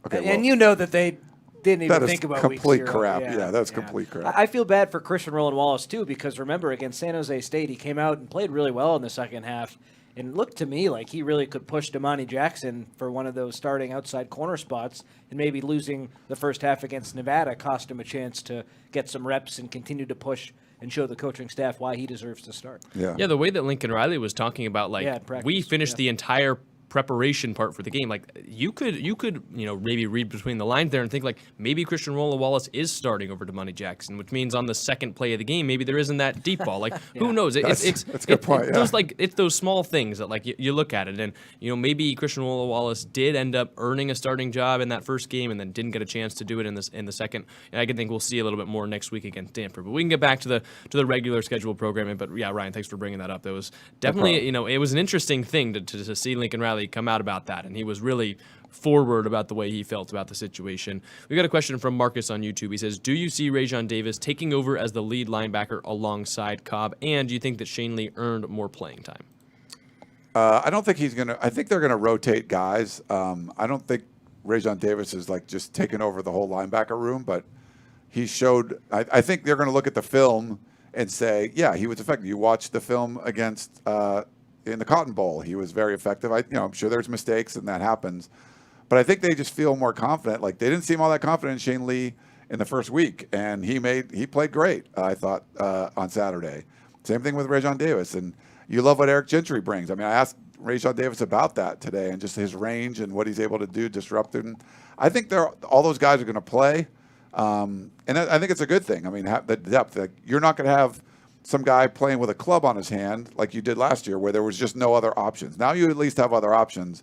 okay. And you know that they didn't even think about week 0. Complete crap. Yeah, that's complete crap. I feel bad for Christian Roland-Wallace, too, because remember, against San Jose State, he came out and played really well in the second half. And it looked to me like he really could push Damani Jackson for one of those starting outside corner spots, and maybe losing the first half against Nevada cost him a chance to get some reps and continue to push and show the coaching staff why he deserves to start. Yeah, the way that Lincoln Riley was talking about, we finished the entire preparation part for the game. Like you could maybe read between the lines there and think like maybe Christian Roland-Wallace is starting over Damani Jackson, which means on the second play of the game maybe there isn't that deep ball. Like who knows? That's a good point. It's those small things that like you look at it and maybe Christian Roland-Wallace did end up earning a starting job in that first game and then didn't get a chance to do it in the second. And I think we'll see a little bit more next week against Stanford. But we can get back to the regular scheduled programming. But yeah, Ryan, thanks for bringing that up. It was definitely it was an interesting thing to see Lincoln Riley come out about that, and he was really forward about the way he felt about the situation. We got a question from Marcus on YouTube. He says, do you see Rajon Davis taking over as the lead linebacker alongside Cobb, and do you think that Shane Lee earned more playing time? I don't think he's going to – I think they're going to rotate guys. I don't think Rajon Davis is like just taking over the whole linebacker room, but he showed – I think they're going to look at the film and say, yeah, he was effective. You watched the film against in the Cotton Bowl. He was very effective. I'm sure there's mistakes and that happens. But I think they just feel more confident. Like they didn't seem all that confident in Shane Lee in the first week, and he played great, I thought, on Saturday. Same thing with Rajon Davis. And you love what Eric Gentry brings. I mean, I asked Rajon Davis about that today and just his range and what he's able to do disrupting. I think all those guys are going to play. And I think it's a good thing. I mean, the depth. Like, you're not going to have some guy playing with a club on his hand like you did last year where there was just no other options. Now you at least have other options.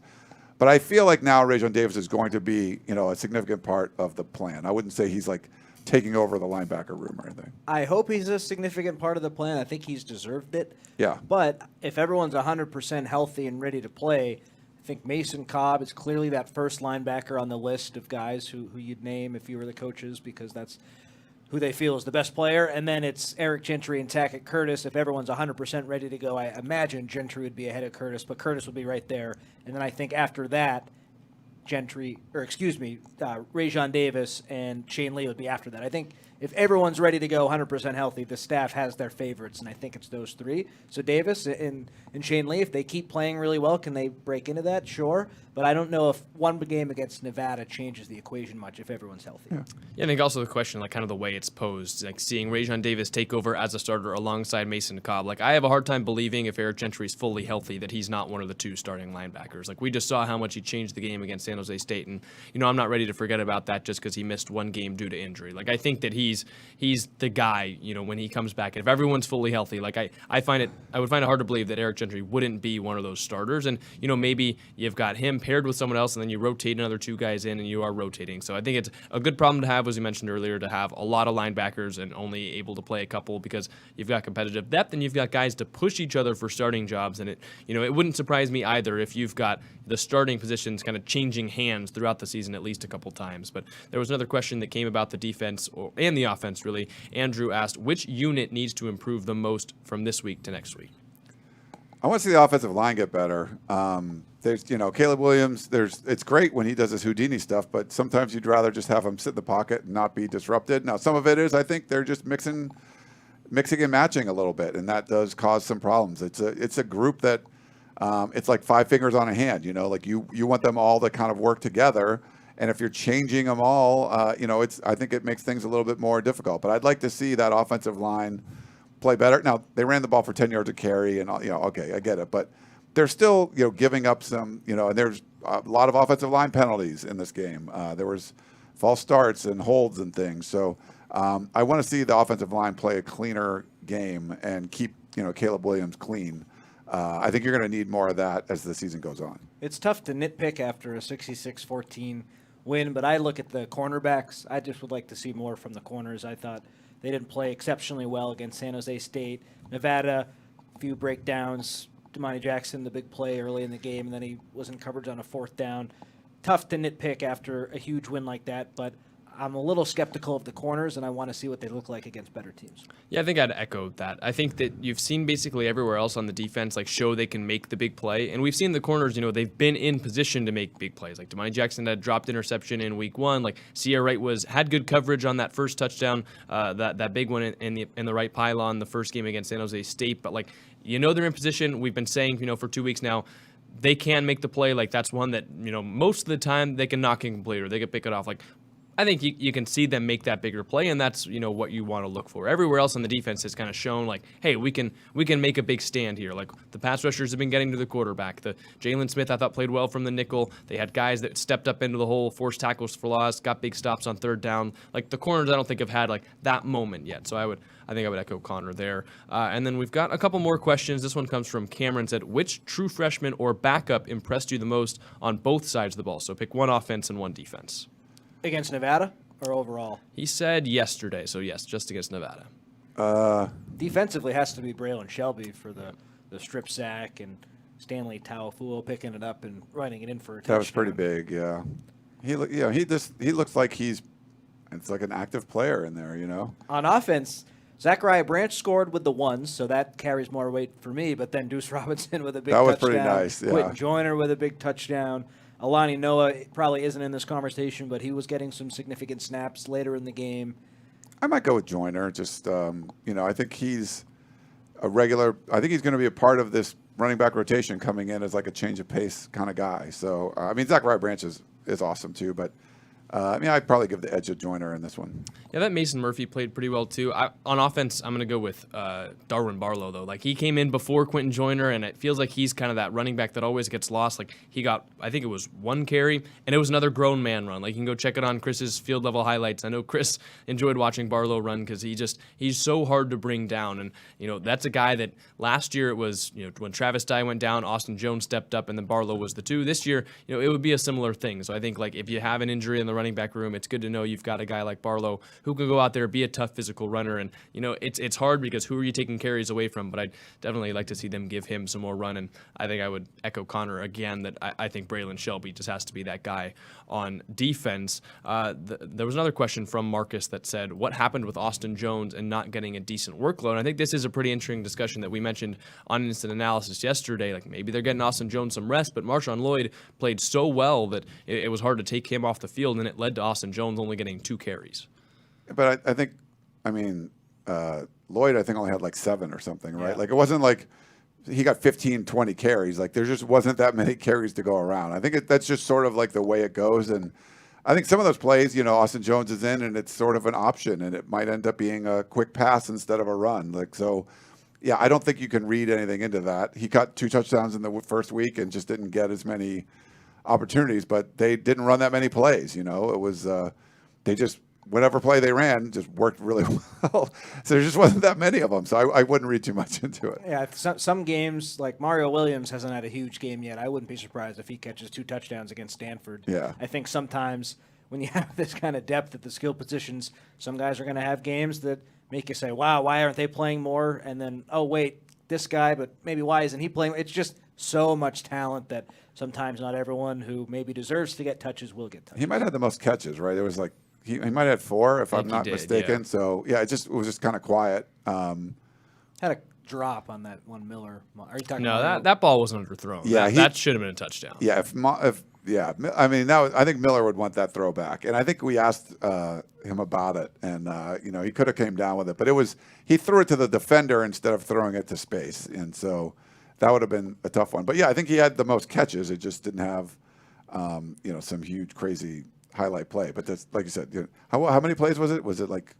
But I feel like now Rajon Davis is going to be, a significant part of the plan. I wouldn't say he's like taking over the linebacker room or anything. I hope he's a significant part of the plan. I think he's deserved it. Yeah. But if everyone's 100% healthy and ready to play, I think Mason Cobb is clearly that first linebacker on the list of guys who you'd name if you were the coaches, because that's who they feel is the best player. And then it's Eric Gentry and Tackett Curtis. If everyone's 100% ready to go, I imagine Gentry would be ahead of Curtis, but Curtis would be right there. And then I think after that, Rajon Davis and Shane Lee would be after that. I think if everyone's ready to go 100% healthy, the staff has their favorites, and I think it's those three. So Davis and Shane Lee, if they keep playing really well, can they break into that? Sure. But I don't know if one game against Nevada changes the equation much if everyone's healthy. Yeah, I think also the question, like kind of the way it's posed, like seeing Rajon Davis take over as a starter alongside Mason Cobb. Like I have a hard time believing if Eric Gentry is fully healthy that he's not one of the two starting linebackers. Like we just saw how much he changed the game against San Jose State, and I'm not ready to forget about that just because he missed one game due to injury. Like I think that he's the guy, when he comes back. If everyone's fully healthy, like I would find it hard to believe that Eric Gentry wouldn't be one of those starters. And maybe you've got him paired with someone else, and then you rotate another two guys in, and you are rotating. So I think it's a good problem to have, as you mentioned earlier, to have a lot of linebackers and only able to play a couple, because you've got competitive depth and you've got guys to push each other for starting jobs. And it wouldn't surprise me either if you've got the starting positions kind of changing hands throughout the season at least a couple times. But there was another question that came about the defense and the offense, really. Andrew asked, which unit needs to improve the most from this week to next week? I want to see the offensive line get better. There's, Caleb Williams, it's great when he does his Houdini stuff, but sometimes you'd rather just have him sit in the pocket and not be disrupted. Now, some of it is, I think they're just mixing mixing and matching a little bit, and that does cause some problems. It's a group that it's like five fingers on a hand. Like you want them all to kind of work together, and if you're changing them all, I think it makes things a little bit more difficult. But I'd like to see that offensive line play better. Now they ran the ball for 10 yards a carry, and okay, I get it, but they're still giving up some, and there's a lot of offensive line penalties in this game. There was false starts and holds and things. So I want to see the offensive line play a cleaner game and keep Caleb Williams clean. I think you're going to need more of that as the season goes on. It's tough to nitpick after a 66-14 win, but I look at the cornerbacks. I just would like to see more from the corners. I thought they didn't play exceptionally well against San Jose State. Nevada, a few breakdowns. Damani Jackson, the big play early in the game, and then he was in coverage on a fourth down. Tough to nitpick after a huge win like that, but I'm a little skeptical of the corners, and I want to see what they look like against better teams. Yeah, I think I'd echo that. I think that you've seen basically everywhere else on the defense show they can make the big play, and we've seen the corners. They've been in position to make big plays. Like Damani Jackson had dropped interception in week 1. Sierra Wright had good coverage on that first touchdown, that big one in the right pylon, the first game against San Jose State. But they're in position. We've been saying for 2 weeks now. They can make the play. That's one that most of the time they can knock incomplete or they can pick it off. I think you can see them make that bigger play, and that's what you want to look for. Everywhere else on the defense has kind of shown hey, we can make a big stand here. The pass rushers have been getting to the quarterback. The Jalen Smith I thought played well from the nickel. They had guys that stepped up into the hole, forced tackles for loss, got big stops on third down. The corners I don't think have had that moment yet. So I think I would echo Connor there. And then we've got a couple more questions. This one comes from Cameron. Said, which true freshman or backup impressed you the most on both sides of the ball? So pick one offense and one defense. Against Nevada or overall? He said yesterday, so yes, just against Nevada. Defensively has to be Braylon Shelby for the strip sack and Stanley Taofua picking it up and running it in for a touchdown. That was pretty big, yeah. He looks like it's like an active player in there, On offense, Zachariah Branch scored with the ones, so that carries more weight for me, but then Duce Robinson with a big touchdown. That was pretty nice, yeah. Quentin Joyner with a big touchdown. Alani Noah probably isn't in this conversation, but he was getting some significant snaps later in the game. I might go with Joyner. Just, I think he's a regular – I think he's going to be a part of this running back rotation coming in as a change of pace kind of guy. So, Zachariah Branch is awesome too, but I'd probably give the edge to Joyner in this one. Yeah, that Mason Murphy played pretty well too. On offense, I'm going to go with Darwin Barlow, though. He came in before Quentin Joyner, and it feels like he's kind of that running back that always gets lost. He got, I think it was one carry, and it was another grown man run. You can go check it on Chris's field level highlights. I know Chris enjoyed watching Barlow run because he's so hard to bring down. And, that's a guy that last year it was, when Travis Dye went down, Austin Jones stepped up, and then Barlow was the 2. This year, it would be a similar thing. So I think, if you have an injury in the running back room, it's good to know you've got a guy like Barlow who can go out there, be a tough physical runner. And, it's hard because who are you taking carries away from? But I'd definitely like to see them give him some more run. And I think I would echo Connor again that I think Braylon Shelby just has to be that guy on defense. There was another question from Marcus that said, what happened with Austin Jones and not getting a decent workload? And I think this is a pretty interesting discussion that we mentioned on Instant Analysis yesterday. Maybe they're getting Austin Jones some rest, but MarShawn Lloyd played so well that it was hard to take him off the field, and it led to Austin Jones only getting 2 carries. But I think, Lloyd, I think, only had 7 or something, right? Yeah. It wasn't he got 15, 20 carries. There just wasn't that many carries to go around. I think that's just sort of the way it goes. And I think some of those plays, Austin Jones is in, and it's sort of an option, and it might end up being a quick pass instead of a run. Yeah, I don't think you can read anything into that. He got 2 touchdowns in the first week and just didn't get as many opportunities, but they didn't run that many plays. It was they just whatever play they ran just worked really well. So there just wasn't that many of them. So I wouldn't read too much into it. Yeah, some games, like Mario Williams hasn't had a huge game yet. I wouldn't be surprised if he catches 2 touchdowns against Stanford. Yeah. I think sometimes when you have this kind of depth at the skill positions, some guys are going to have games that make you say, wow, why aren't they playing more? And then, oh, wait, this guy, but maybe why isn't he playing? It's just so much talent that sometimes not everyone who maybe deserves to get touches will get touches. He might have the most catches, right? It was like he might have 4, if I'm not mistaken. Yeah. So, yeah, it was just kind of quiet. Had a drop on that one Miller. Are you talking about that ball wasn't underthrown. Yeah, that should have been a touchdown. Yeah, Yeah, I mean, I think Miller would want that throwback, and I think we asked him about it, and he could have came down with it, but he threw it to the defender instead of throwing it to space, and so that would have been a tough one. But yeah, I think he had the most catches. It just didn't have some huge crazy highlight play. But that's like you said. How many plays was it? Was it like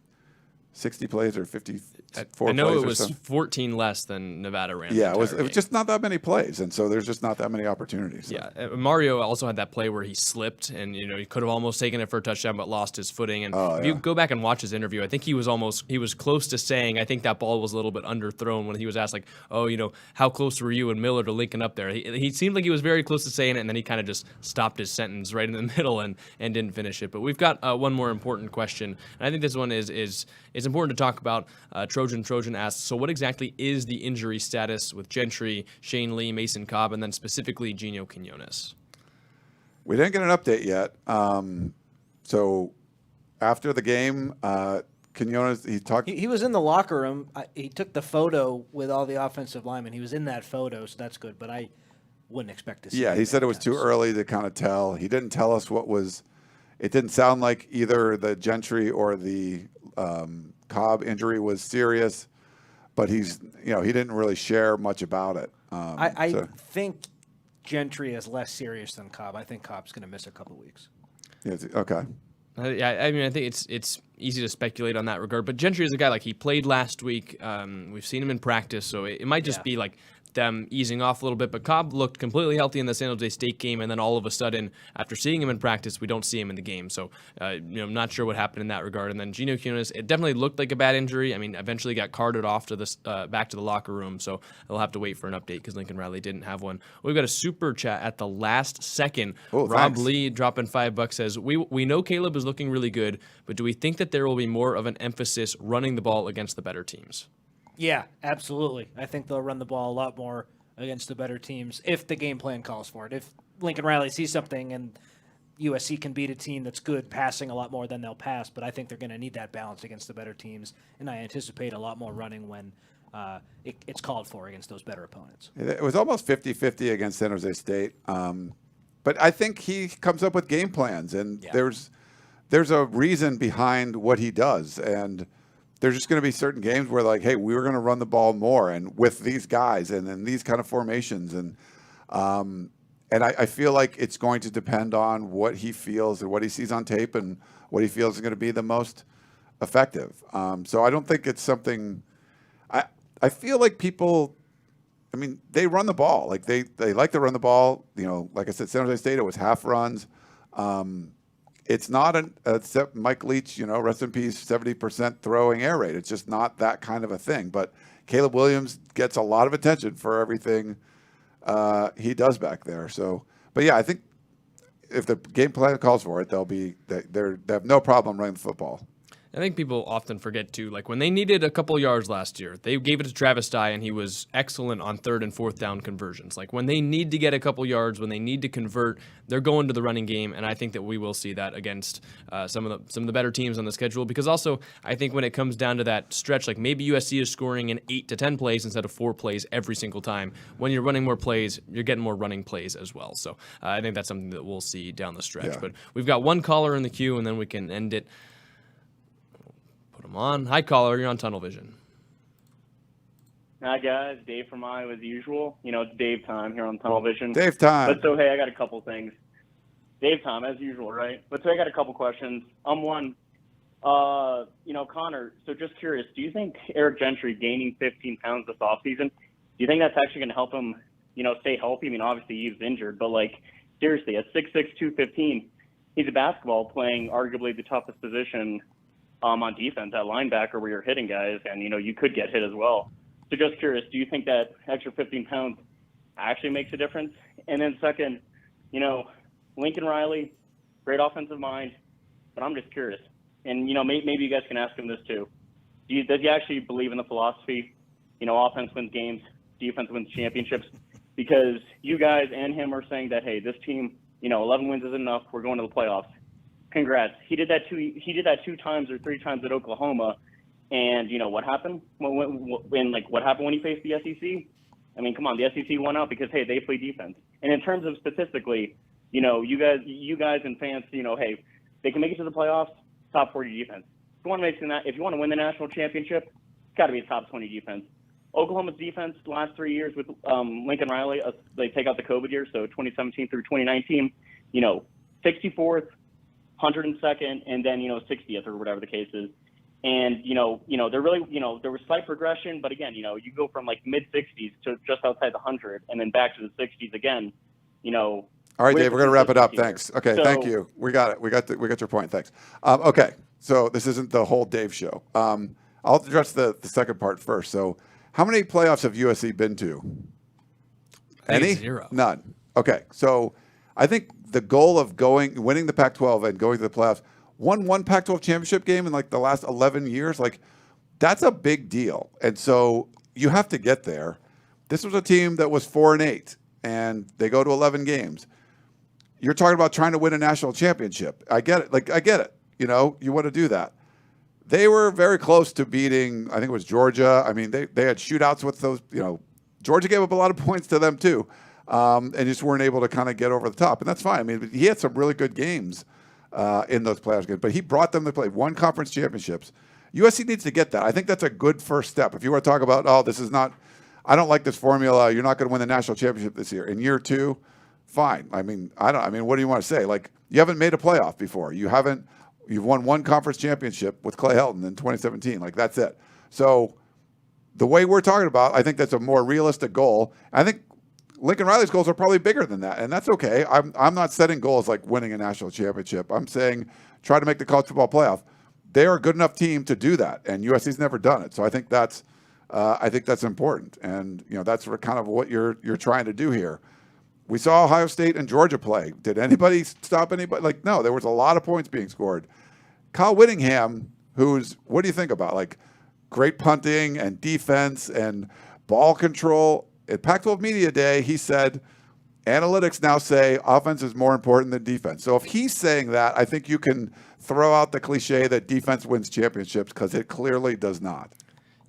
60 plays or 54 I know plays it was something? 14 less than Nevada ran. Yeah, it was game. just not that many plays, and so there's just not that many opportunities. So. Yeah, Mario also had that play where he slipped, and he could have almost taken it for a touchdown, but lost his footing. And if you go back and watch his interview, I think he was close to saying, I think that ball was a little bit underthrown when he was asked, like, how close were you and Miller to linking up there? He seemed like he was very close to saying it, and then he kind of just stopped his sentence right in the middle and didn't finish it. But we've got one more important question, and I think this one is important to talk about. Trojan asks, so what exactly is the injury status with Gentry, Shane Lee, Mason Cobb, and then specifically Gino Quinones? We didn't get an update yet. So after the game, Quinones, he talked. He was in the locker room. He took the photo with all the offensive linemen. He was in that photo, so that's good. But I wouldn't expect to see. Yeah, he said it was too early to kind of tell. He didn't tell us what was. It didn't sound like either the Gentry or the Cobb injury was serious, but he didn't really share much about it. I think Gentry is less serious than Cobb. I think Cobb's going to miss a couple weeks. Yeah, okay. I mean, I think it's easy to speculate on that regard. But Gentry is a guy, like, he played last week. We've seen him in practice, so it might just be like them easing off a little bit. But Cobb looked completely healthy in the San Jose State game, and then all of a sudden, after seeing him in practice, we don't see him in the game. So, I'm not sure what happened in that regard. And then Gino Quinones, it definitely looked like a bad injury. I mean, eventually got carted off to this back to the locker room, so they'll have to wait for an update because Lincoln Riley didn't have one. We've got a super chat at the last second. Oh, Rob thanks. Lee dropping $5 says, we know Caleb is looking really good, but do we think that there will be more of an emphasis running the ball against the better teams? Yeah, absolutely. I think they'll run the ball a lot more against the better teams if the game plan calls for it. If Lincoln Riley sees something and USC can beat a team that's good passing a lot more than they'll pass, but I think they're going to need that balance against the better teams, and I anticipate a lot more running when it's called for against those better opponents. It was almost 50-50 against San Jose State, but I think he comes up with game plans, and there's a reason behind what he does, and there's just going to be certain games where, like, hey, we're going to run the ball more and with these guys and in these kind of formations. And I feel like it's going to depend on what he feels or what he sees on tape and what he feels is going to be the most effective. So I don't think it's something I feel like people, I mean, they run the ball. Like they like to run the ball. Like I said, San Jose State, it was half runs. It's not except Mike Leach, rest in peace, 70% throwing air rate. It's just not that kind of a thing. But Caleb Williams gets a lot of attention for everything he does back there. So, but yeah, I think if the game plan calls for it, they have no problem running the football. I think people often forget, too, like when they needed a couple yards last year, they gave it to Travis Dye, and he was excellent on 3rd and 4th down conversions. Like when they need to get a couple yards, when they need to convert, they're going to the running game, and I think that we will see that against some of the better teams on the schedule. Because also, I think when it comes down to that stretch, like maybe USC is scoring in 8 to 10 plays instead of 4 plays every single time. When you're running more plays, you're getting more running plays as well. So I think that's something that we'll see down the stretch. Yeah. But we've got one caller in the queue, and then we can end it. Put him on. Hi, caller. You're on Tunnel Vision. Hi, guys. Dave from Iowa as usual. It's Dave time here on Tunnel Vision. Dave time. But so, hey, I got a couple things. Dave time, as usual, right? But so I got a couple questions. One, Connor, so just curious, do you think Eric Gentry gaining 15 pounds this offseason, do you think that's actually going to help him, stay healthy? I mean, obviously he's injured, but, seriously, at 6'6", 215, he's a basketball playing arguably the toughest position on defense at linebacker where you're hitting guys, and, you could get hit as well. So just curious, do you think that extra 15 pounds actually makes a difference? And then second, Lincoln Riley, great offensive mind, but I'm just curious. And, maybe you guys can ask him this too. Does he actually believe in the philosophy, offense wins games, defense wins championships? Because you guys and him are saying that, hey, this team, 11 wins is enough, we're going to the playoffs. Congrats. He did that 2 times or 3 times at Oklahoma. And, what happened? What happened when he faced the SEC? I mean, come on, the SEC won out because, hey, they play defense. And in terms of statistically, you guys and fans, hey, they can make it to the playoffs, top 40 defense. If you want to win the national championship, it's got to be a top 20 defense. Oklahoma's defense the last 3 years with Lincoln Riley, they take out the COVID year, so 2017 through 2019, 64th, 102nd, and then 60th or whatever the case is. And they're really there was slight progression, but again, you go from like mid 60s to just outside the 100, and then back to the 60s again. All right, Dave, we're going to wrap it up. Thanks. Okay, so, thank you. We got it. We got your point. Thanks. Okay, so this isn't the whole Dave show. I'll address the second part first. So, how many playoffs have USC been to? Any? 0. None. Okay, so I think the goal of winning the Pac-12 and going to the playoffs, won one Pac-12 championship game in like the last 11 years, like that's a big deal. And so you have to get there. This was a team that was 4-8, and they go to 11 games. You're talking about trying to win a national championship. I get it. I get it. You want to do that. They were very close to beating, I think it was Georgia. I mean, they had shootouts with those, Georgia gave up a lot of points to them too, and just weren't able to kind of get over the top. And that's fine. I mean, he had some really good games in those playoffs games, but he brought them to play one conference championships. USC needs to get that. I think that's a good first step. If you want to talk about, I don't like this formula, you're not going to win the national championship this year. In year 2, fine. I mean, what do you want to say? Like, you haven't made a playoff before. You've won one conference championship with Clay Helton in 2017. Like, that's it. So the way we're talking about, I think that's a more realistic goal. I think Lincoln Riley's goals are probably bigger than that, and that's okay. I'm not setting goals like winning a national championship. I'm saying try to make the college football playoff. They are a good enough team to do that, and USC's never done it. So I think that's important, and that's kind of what you're trying to do here. We saw Ohio State and Georgia play. Did anybody stop anybody? Like, no, there was a lot of points being scored. Kyle Whittingham, what do you think about? Like, great punting and defense and ball control. At Pac-12 Media Day, he said, analytics now say offense is more important than defense. So if he's saying that, I think you can throw out the cliche that defense wins championships, because it clearly does not.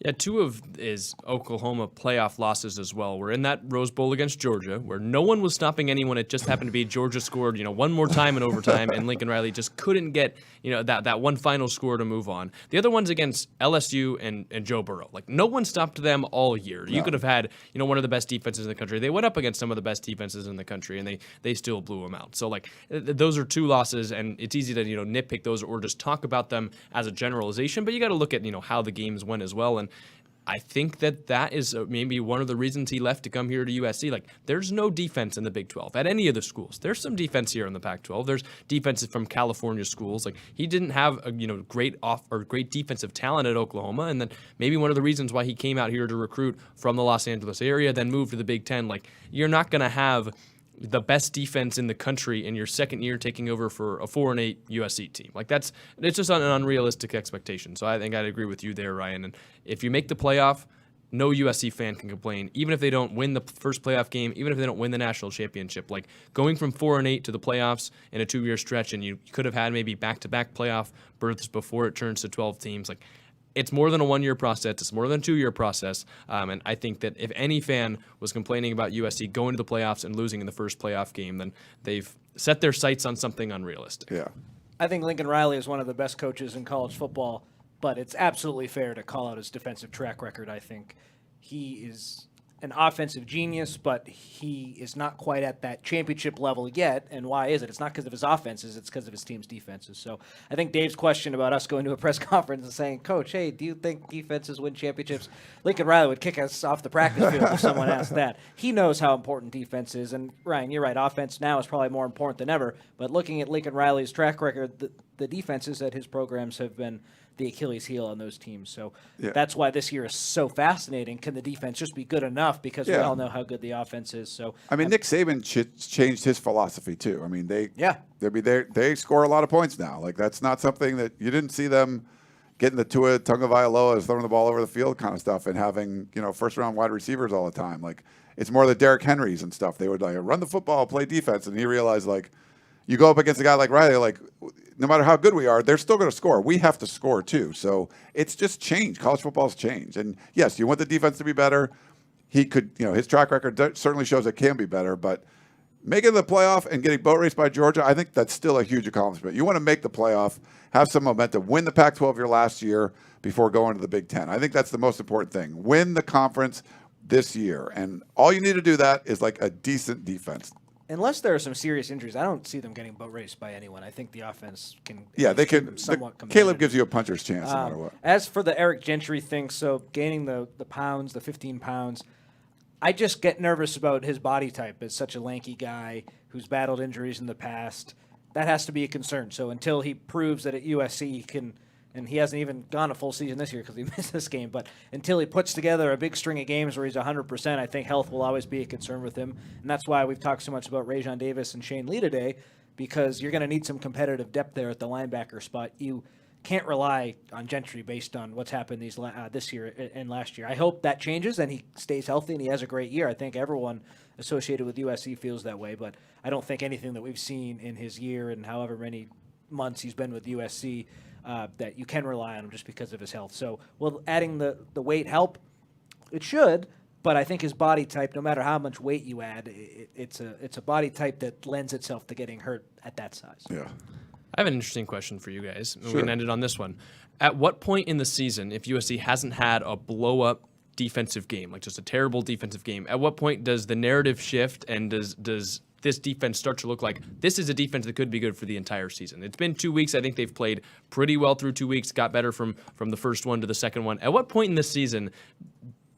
Yeah, 2 of his Oklahoma playoff losses as well were in that Rose Bowl against Georgia, where no one was stopping anyone. It just happened to be Georgia scored, one more time in overtime, and Lincoln Riley just couldn't get, that one final score to move on. The other one's against LSU and Joe Burrow. Like, no one stopped them all year. You could have had, one of the best defenses in the country. They went up against some of the best defenses in the country, and they still blew them out. So, like, those are 2 losses, and it's easy to, nitpick those or just talk about them as a generalization, but you got to look at, how the games went as well. And I think that is maybe one of the reasons he left to come here to USC. Like, there's no defense in the Big 12 at any of the schools. There's some defense here in the Pac-12. There's defenses from California schools. Like, he didn't have a great defensive talent at Oklahoma, and then maybe one of the reasons why he came out here to recruit from the Los Angeles area, then moved to the Big 10. Like, you're not going to have the best defense in the country in your second year taking over for a 4-8 USC team. Like, it's just an unrealistic expectation. So I think I'd agree with you there, Ryan. And if you make the playoff, no USC fan can complain, even if they don't win the first playoff game, even if they don't win the national championship. Like, going from 4-8 to the playoffs in a 2-year stretch, and you could have had maybe back-to-back playoff berths before it turns to 12 teams. Like, it's more than a 1-year process. It's more than a 2-year process. And I think that if any fan was complaining about USC going to the playoffs and losing in the first playoff game, then they've set their sights on something unrealistic. Yeah. I think Lincoln Riley is one of the best coaches in college football, but it's absolutely fair to call out his defensive track record. I think he is an offensive genius, but he is not quite at that championship level yet. And why is it? It's not because of his offenses. It's because of his team's defenses. So I think Dave's question about us going to a press conference and saying, Coach, hey, do you think defenses win championships? Lincoln Riley would kick us off the practice field if someone asked that. He knows how important defense is. And, Ryan, you're right. Offense now is probably more important than ever. But looking at Lincoln Riley's track record, the defenses at his programs have been the Achilles heel on those teams. So that's why this year is so fascinating. Can the defense just be good enough? Because we all know how good the offense is. So Nick Saban changed his philosophy too. I mean, they score a lot of points now. Like, that's not something that you didn't see them getting the Tua Tagovailoa, throwing the ball over the field kind of stuff, and having first round wide receivers all the time. Like, it's more the Derrick Henrys and stuff. They would run the football, play defense, and he realized you go up against a guy like Riley, no matter how good we are, they're still going to score. We have to score too. So it's just changed. College football's changed. And yes, you want the defense to be better. He could, his track record certainly shows it can be better, but making the playoff and getting boat raced by Georgia, I think that's still a huge accomplishment. You want to make the playoff, have some momentum, win the Pac-12 your last year before going to the Big Ten. I think that's the most important thing. Win the conference this year. And all you need to do that is like a decent defense. Unless there are some serious injuries, I don't see them getting boat raced by anyone. I think the offense can. Yeah, they can. Somewhat Caleb gives you a puncher's chance no matter what. As for the Eric Gentry thing, so gaining the pounds, the 15 pounds, I just get nervous about his body type as such a lanky guy who's battled injuries in the past. That has to be a concern. So until he proves that at USC he can, and he hasn't even gone a full season this year because he missed this game, but until he puts together a big string of games where he's 100%, I think health will always be a concern with him. And that's why we've talked so much about Rajon Davis and Shane Lee today, because you're going to need some competitive depth there at the linebacker spot. You can't rely on Gentry based on what's happened this year and last year. I hope that changes and he stays healthy and he has a great year. I think everyone associated with USC feels that way, but I don't think anything that we've seen in his year and however many months he's been with USC that you can rely on him just because of his health. So will adding the weight help? It should, but I think his body type, no matter how much weight you add, it's a body type that lends itself to getting hurt at that size. Yeah. I have an interesting question for you guys. Sure. We can end it on this one. At what point in the season, if USC hasn't had a blow-up defensive game, like just a terrible defensive game, at what point does the narrative shift and does this defense start to look like this is a defense that could be good for the entire season? It's been 2 weeks. I think they've played pretty well through 2 weeks, got better from the first one to the second one. At what point in this season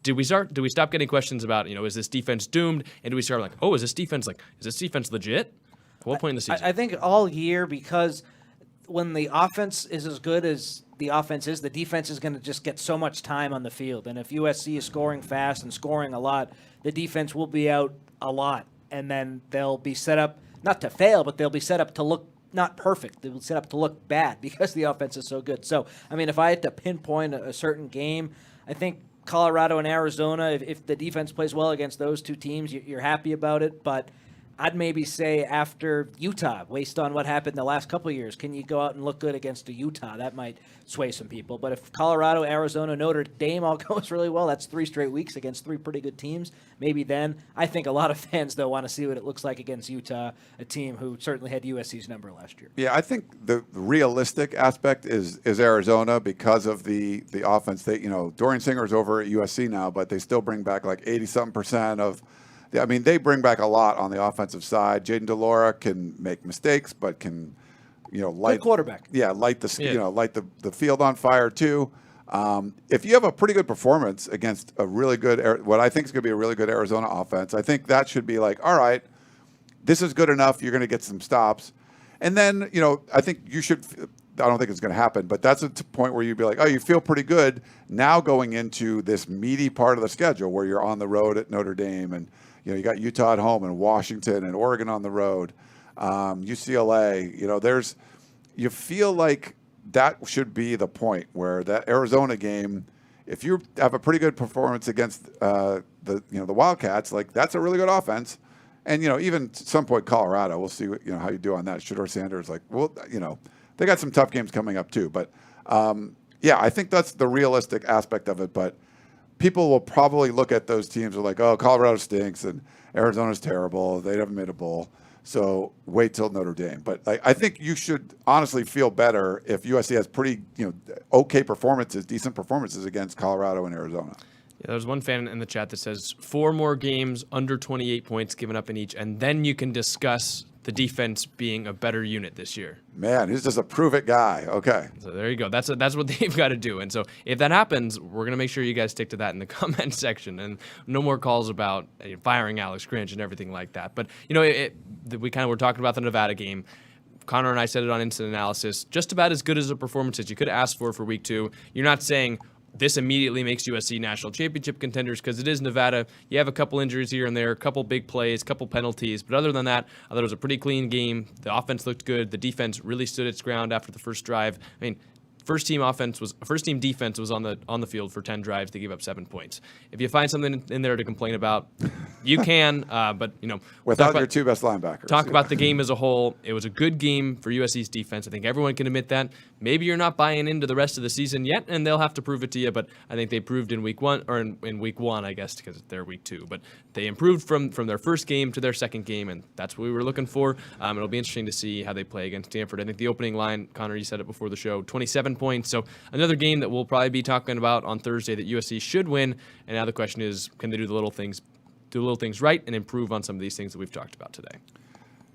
do we stop getting questions about, is this defense doomed? And do we start like, is this defense legit? At what point in the season? I think all year, because when the offense is as good as the offense is, the defense is going to just get so much time on the field. And if USC is scoring fast and scoring a lot, the defense will be out a lot. And then they'll be set up, not to fail, but they'll be set up to look not perfect. They'll be set up to look bad because the offense is so good. So, if I had to pinpoint a certain game, I think Colorado and Arizona, if the defense plays well against those two teams, you're happy about it. But I'd maybe say after Utah, based on what happened the last couple of years, can you go out and look good against a Utah? That might sway some people. But if Colorado, Arizona, Notre Dame all goes really well, that's 3 straight weeks against 3 pretty good teams. Maybe then. I think a lot of fans, though, want to see what it looks like against Utah, a team who certainly had USC's number last year. Yeah, I think the realistic aspect is Arizona because of the offense. Dorian Singer's over at USC now, but they still bring back like 80-something% of – they bring back a lot on the offensive side. Jaden DeLora can make mistakes, but can, light good quarterback. Yeah, light the field on fire too. If you have a pretty good performance against a really good, what I think is going to be a really good Arizona offense, I think that should be like, all right, this is good enough. You're going to get some stops, and then I think you should. I don't think it's going to happen, but that's a point where you'd be like, oh, you feel pretty good now going into this meaty part of the schedule where you're on the road at Notre Dame and. You got Utah at home and Washington and Oregon on the road, UCLA. You feel like that should be the point where that Arizona game, if you have a pretty good performance against the Wildcats, like that's a really good offense, and even at some point Colorado, we'll see how you do on that. Shedeur Sanders, they got some tough games coming up too, but I think that's the realistic aspect of it, but. People will probably look at those teams and like, oh, Colorado stinks and Arizona's terrible. They haven't made a bowl. So wait till Notre Dame. But I think you should honestly feel better if USC has pretty, okay performances, decent performances against Colorado and Arizona. Yeah, there's one fan in the chat that says 4 more games under 28 points given up in each, and then you can discuss the defense being a better unit this year. Man, he's just a prove-it guy. Okay. So there you go. That's what they've got to do. And so if that happens, we're going to make sure you guys stick to that in the comment section. And no more calls about firing Alex Grinch and everything like that. But, we kind of were talking about the Nevada game. Connor and I said it on Instant Analysis. Just about as good as a performance as you could ask for week 2. You're not saying this immediately makes USC national championship contenders because it is Nevada. You have a couple injuries here and there, a couple big plays, a couple penalties. But other than that, I thought it was a pretty clean game. The offense looked good. The defense really stood its ground after the first drive. First team defense was on the field for 10 drives. They gave up 7 points. If you find something in there to complain about, You can, but Without your two best linebackers. Talk about the game as a whole. It was a good game for USC's defense. I think everyone can admit that. Maybe you're not buying into the rest of the season yet, and they'll have to prove it to you. But I think they proved in week one, or in week one, I guess, because they're week 2. But they improved from their first game to their second game, and that's what we were looking for. It'll be interesting to see how they play against Stanford. I think the opening line, Connor, you said it before the show, 27 points. So another game that we'll probably be talking about on Thursday that USC should win. And now the question is, can they do the little things right and improve on some of these things that we've talked about today?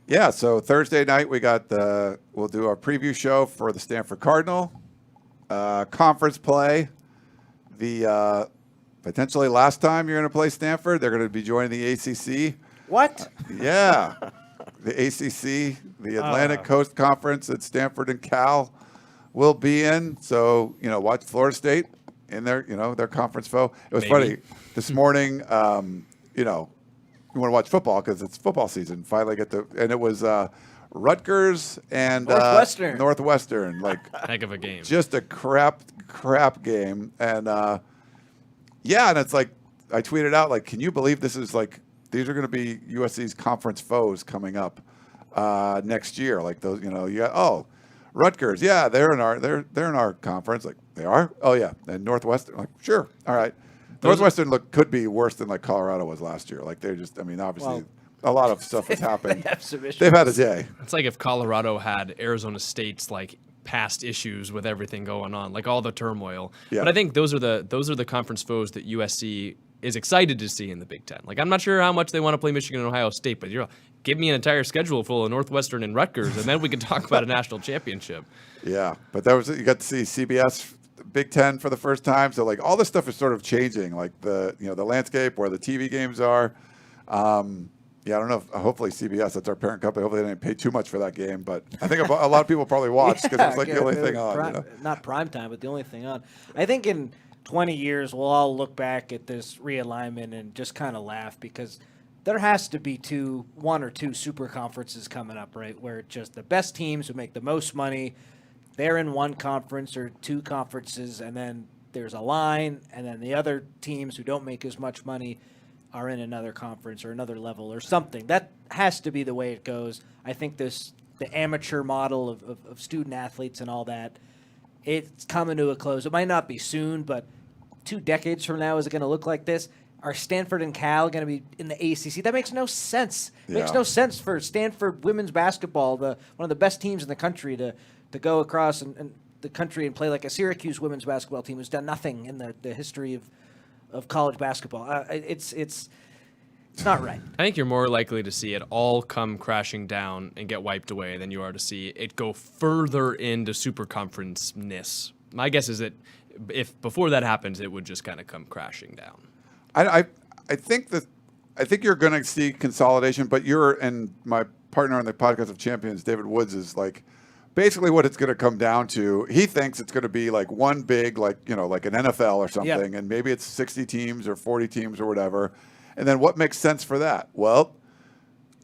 Yeah, so Thursday night we'll do our preview show for the Stanford Cardinal conference play. The potentially last time you're going to play Stanford, they're going to be joining the ACC. What? Yeah, the ACC, the Atlantic Coast Conference that Stanford and Cal will be in. So watch Florida State in their their conference foe. It was funny this morning. You want to watch football because it's football season. Finally and it was Rutgers and Northwestern. Like heck of a game. Just a crap game. And and it's like I tweeted out like, can you believe this is like these are going to be USC's conference foes coming up next year? Like those, Rutgers, yeah, they're in our conference. Like they are. Oh yeah, and Northwestern. Like sure, all right. Northwestern could be worse than like Colorado was last year. Like they're just, obviously a lot of stuff has happened. They've had a day. It's like if Colorado had Arizona State's like past issues with everything going on, like all the turmoil. Yeah. But I think those are the conference foes that USC is excited to see in the Big Ten. Like I'm not sure how much they want to play Michigan and Ohio State, but give me an entire schedule full of Northwestern and Rutgers, and then we can talk about a national championship. Yeah, but you got to see CBS Big Ten for the first time, so like all this stuff is sort of changing, like the landscape where the TV games are. I don't know. Hopefully CBS, that's our parent company. Hopefully they didn't pay too much for that game, but I think a lot of people probably watched because it's like the only thing on. Not prime time, but the only thing on. I think in 20 years we'll all look back at this realignment and just kind of laugh because there has to be one or two super conferences coming up, right? Where just the best teams who make the most money. They're in one conference or two conferences, and then there's a line, and then the other teams who don't make as much money are in another conference or another level or something. That has to be the way it goes. I think the amateur model of student athletes and all that, it's coming to a close. It might not be soon, but 2 decades from now, is it going to look like this? Are Stanford and Cal going to be in the ACC? That makes no sense. It makes no sense for Stanford women's basketball, one of the best teams in the country, to go across and the country and play like a Syracuse women's basketball team who's done nothing in the history of college basketball. It's not right. I think you're more likely to see it all come crashing down and get wiped away than you are to see it go further into super conference-ness. My guess is that if before that happens, it would just kind of come crashing down. I think you're going to see consolidation, but and my partner on the Podcast of Champions, David Woods, is like basically what it's going to come down to. He thinks it's going to be like one big, like an NFL or something, and maybe it's 60 teams or 40 teams or whatever. And then what makes sense for that? Well,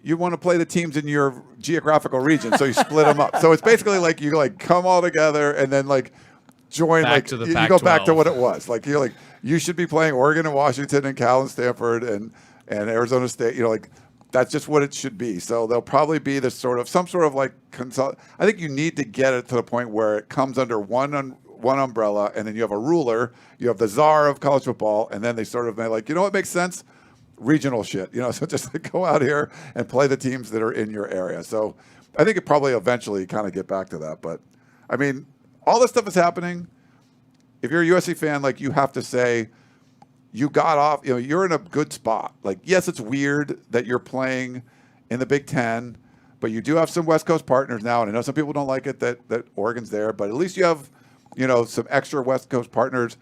you want to play the teams in your geographical region, so you split them up. So it's basically like you like come all together and then like join back to the you go back to what it was. Like you're like you should be playing Oregon and Washington and Cal and Stanford and Arizona State. That's just what it should be. So there'll probably be this some sort of like I think you need to get it to the point where it comes under one umbrella, and then you have a ruler, you have the czar of college football, and then they sort of like, what makes sense? Regional shit. So just like go out here and play the teams that are in your area. So I think it probably eventually kind of get back to that. But I mean, all this stuff is happening. If you're a USC fan, like you have to say, you got off, you're in a good spot. Like, yes, it's weird that you're playing in the Big Ten, but you do have some West Coast partners now. And I know some people don't like it that Oregon's there, but at least you have, some extra West Coast partners.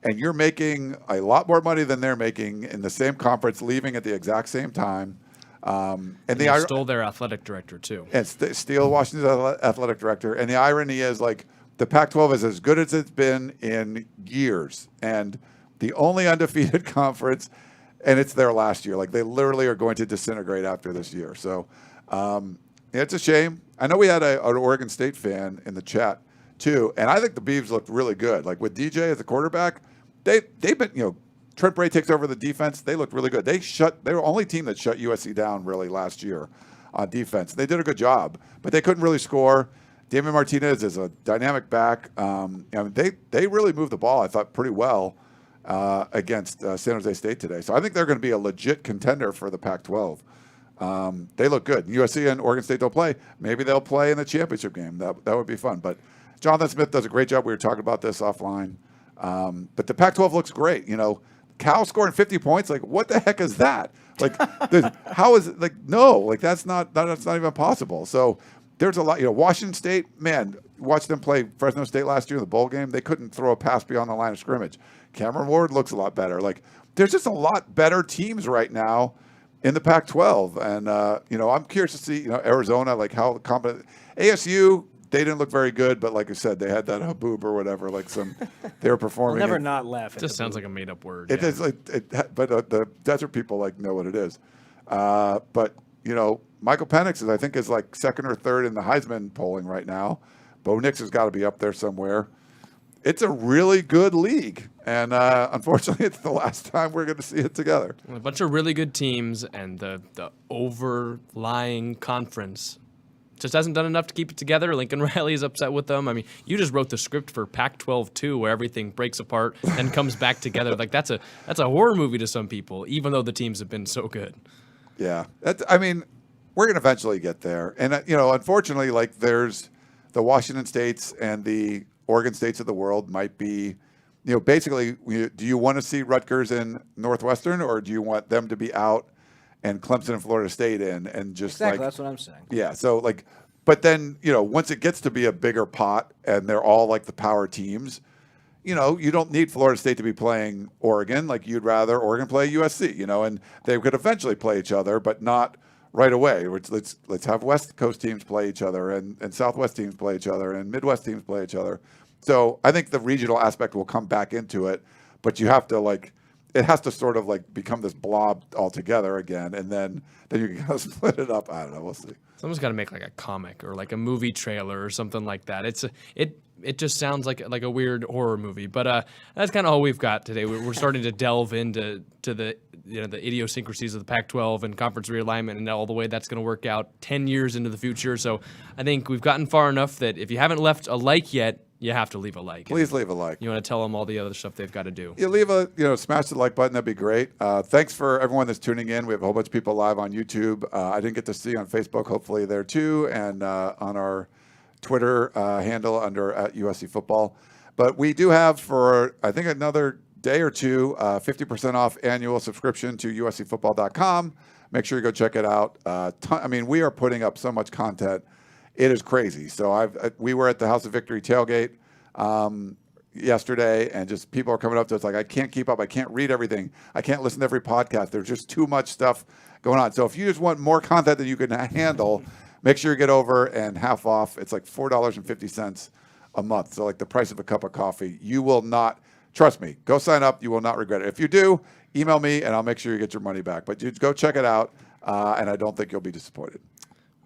And you're making a lot more money than they're making in the same conference, leaving at the exact same time. And they stole their athletic director, too. And steal Washington's athletic director. And the irony is, like, the Pac-12 is as good as it's been in years. And the only undefeated conference, and it's their last year. Like, they literally are going to disintegrate after this year. So it's a shame. I know we had an Oregon State fan in the chat, too, and I think the Beavs looked really good. Like, with DJ as the quarterback, they've been, Trent Bray takes over the defense. They looked really good. They were the only team that shut USC down really last year on defense. They did a good job, but they couldn't really score. Damian Martinez is a dynamic back. They really moved the ball, I thought, pretty well against San Jose State today. So I think they're going to be a legit contender for the Pac-12. They look good. USC and Oregon State don't play. Maybe they'll play in the championship game. That would be fun. But Jonathan Smith does a great job. We were talking about this offline. But the Pac-12 looks great. Cal scoring 50 points. Like, what the heck is that? Like, how is it? Like, no, like that's not even possible. So there's a lot. Washington State, man, watched them play Fresno State last year in the bowl game. They couldn't throw a pass beyond the line of scrimmage. Cameron Ward looks a lot better. Like, there's just a lot better teams right now in the Pac-12. And, I'm curious to see, Arizona, like how competent. ASU, they didn't look very good, but like I said, they had that haboob or whatever, they were performing. We'll never not laugh at Just sounds like a made-up word. It is but the desert people know what it is. But Michael Penix is like second or third in the Heisman polling right now. Bo Nix has got to be up there somewhere. It's a really good league, and unfortunately, it's the last time we're going to see it together. A bunch of really good teams, and the overlying conference just hasn't done enough to keep it together. Lincoln Riley is upset with them. I mean, you just wrote the script for Pac-12 too, where everything breaks apart and comes back together. Like that's a horror movie to some people, even though the teams have been so good. Yeah, we're going to eventually get there, and unfortunately, like there's the Washington States and the Oregon States of the world might be, basically, do you want to see Rutgers in Northwestern, or do you want them to be out and Clemson and Florida State in, and just exactly, that's what I'm saying. Yeah, so but then, once it gets to be a bigger pot and they're all like the power teams, you don't need Florida State to be playing Oregon. Like you'd rather Oregon play USC, and they could eventually play each other, but not right away. Let's have West Coast teams play each other and Southwest teams play each other and Midwest teams play each other. So I think the regional aspect will come back into it, but you have to it has to sort of become this blob altogether again, and then you can kind of split it up. I don't know. We'll see. Someone's got to make like a comic or like a movie trailer or something like that. It just sounds like a weird horror movie. But that's kind of all we've got today. We're starting to delve into the the idiosyncrasies of the Pac-12 and conference realignment and all the way that's going to work out 10 years into the future. So I think we've gotten far enough that if you haven't left a like yet, you have to leave a like. Please leave a like. You want to tell them all the other stuff they've got to do. You leave smash the like button. That'd be great. Thanks for everyone that's tuning in. We have a whole bunch of people live on YouTube. I didn't get to see on Facebook. Hopefully there too, and on our Twitter handle under @USC Football. But we do have for I think another day or two 50% off annual subscription to USCFootball.com. Make sure you go check it out. We are putting up so much content. It is crazy. So we were at the House of Victory tailgate yesterday, and just people are coming up to us like, I can't keep up. I can't read everything. I can't listen to every podcast. There's just too much stuff going on. So if you just want more content than you can handle, make sure you get over and half off. It's like $4.50 a month. So like the price of a cup of coffee. You will not, trust me, go sign up. You will not regret it. If you do, email me and I'll make sure you get your money back. But you go check it out, and I don't think you'll be disappointed.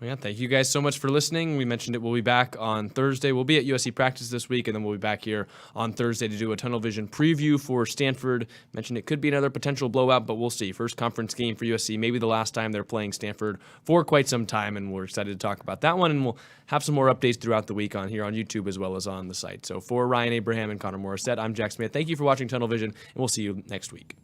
Well, yeah, thank you guys so much for listening. We mentioned it. We'll be back on Thursday. We'll be at USC practice this week, and then we'll be back here on Thursday to do a tunnel vision preview for Stanford. Mentioned it could be another potential blowout, but we'll see. First conference game for USC, maybe the last time they're playing Stanford for quite some time, and we're excited to talk about that one, and we'll have some more updates throughout the week on here on YouTube as well as on the site. So for Ryan Abraham and Connor Morrissette, I'm Jack Smith. Thank you for watching Tunnel Vision, and we'll see you next week.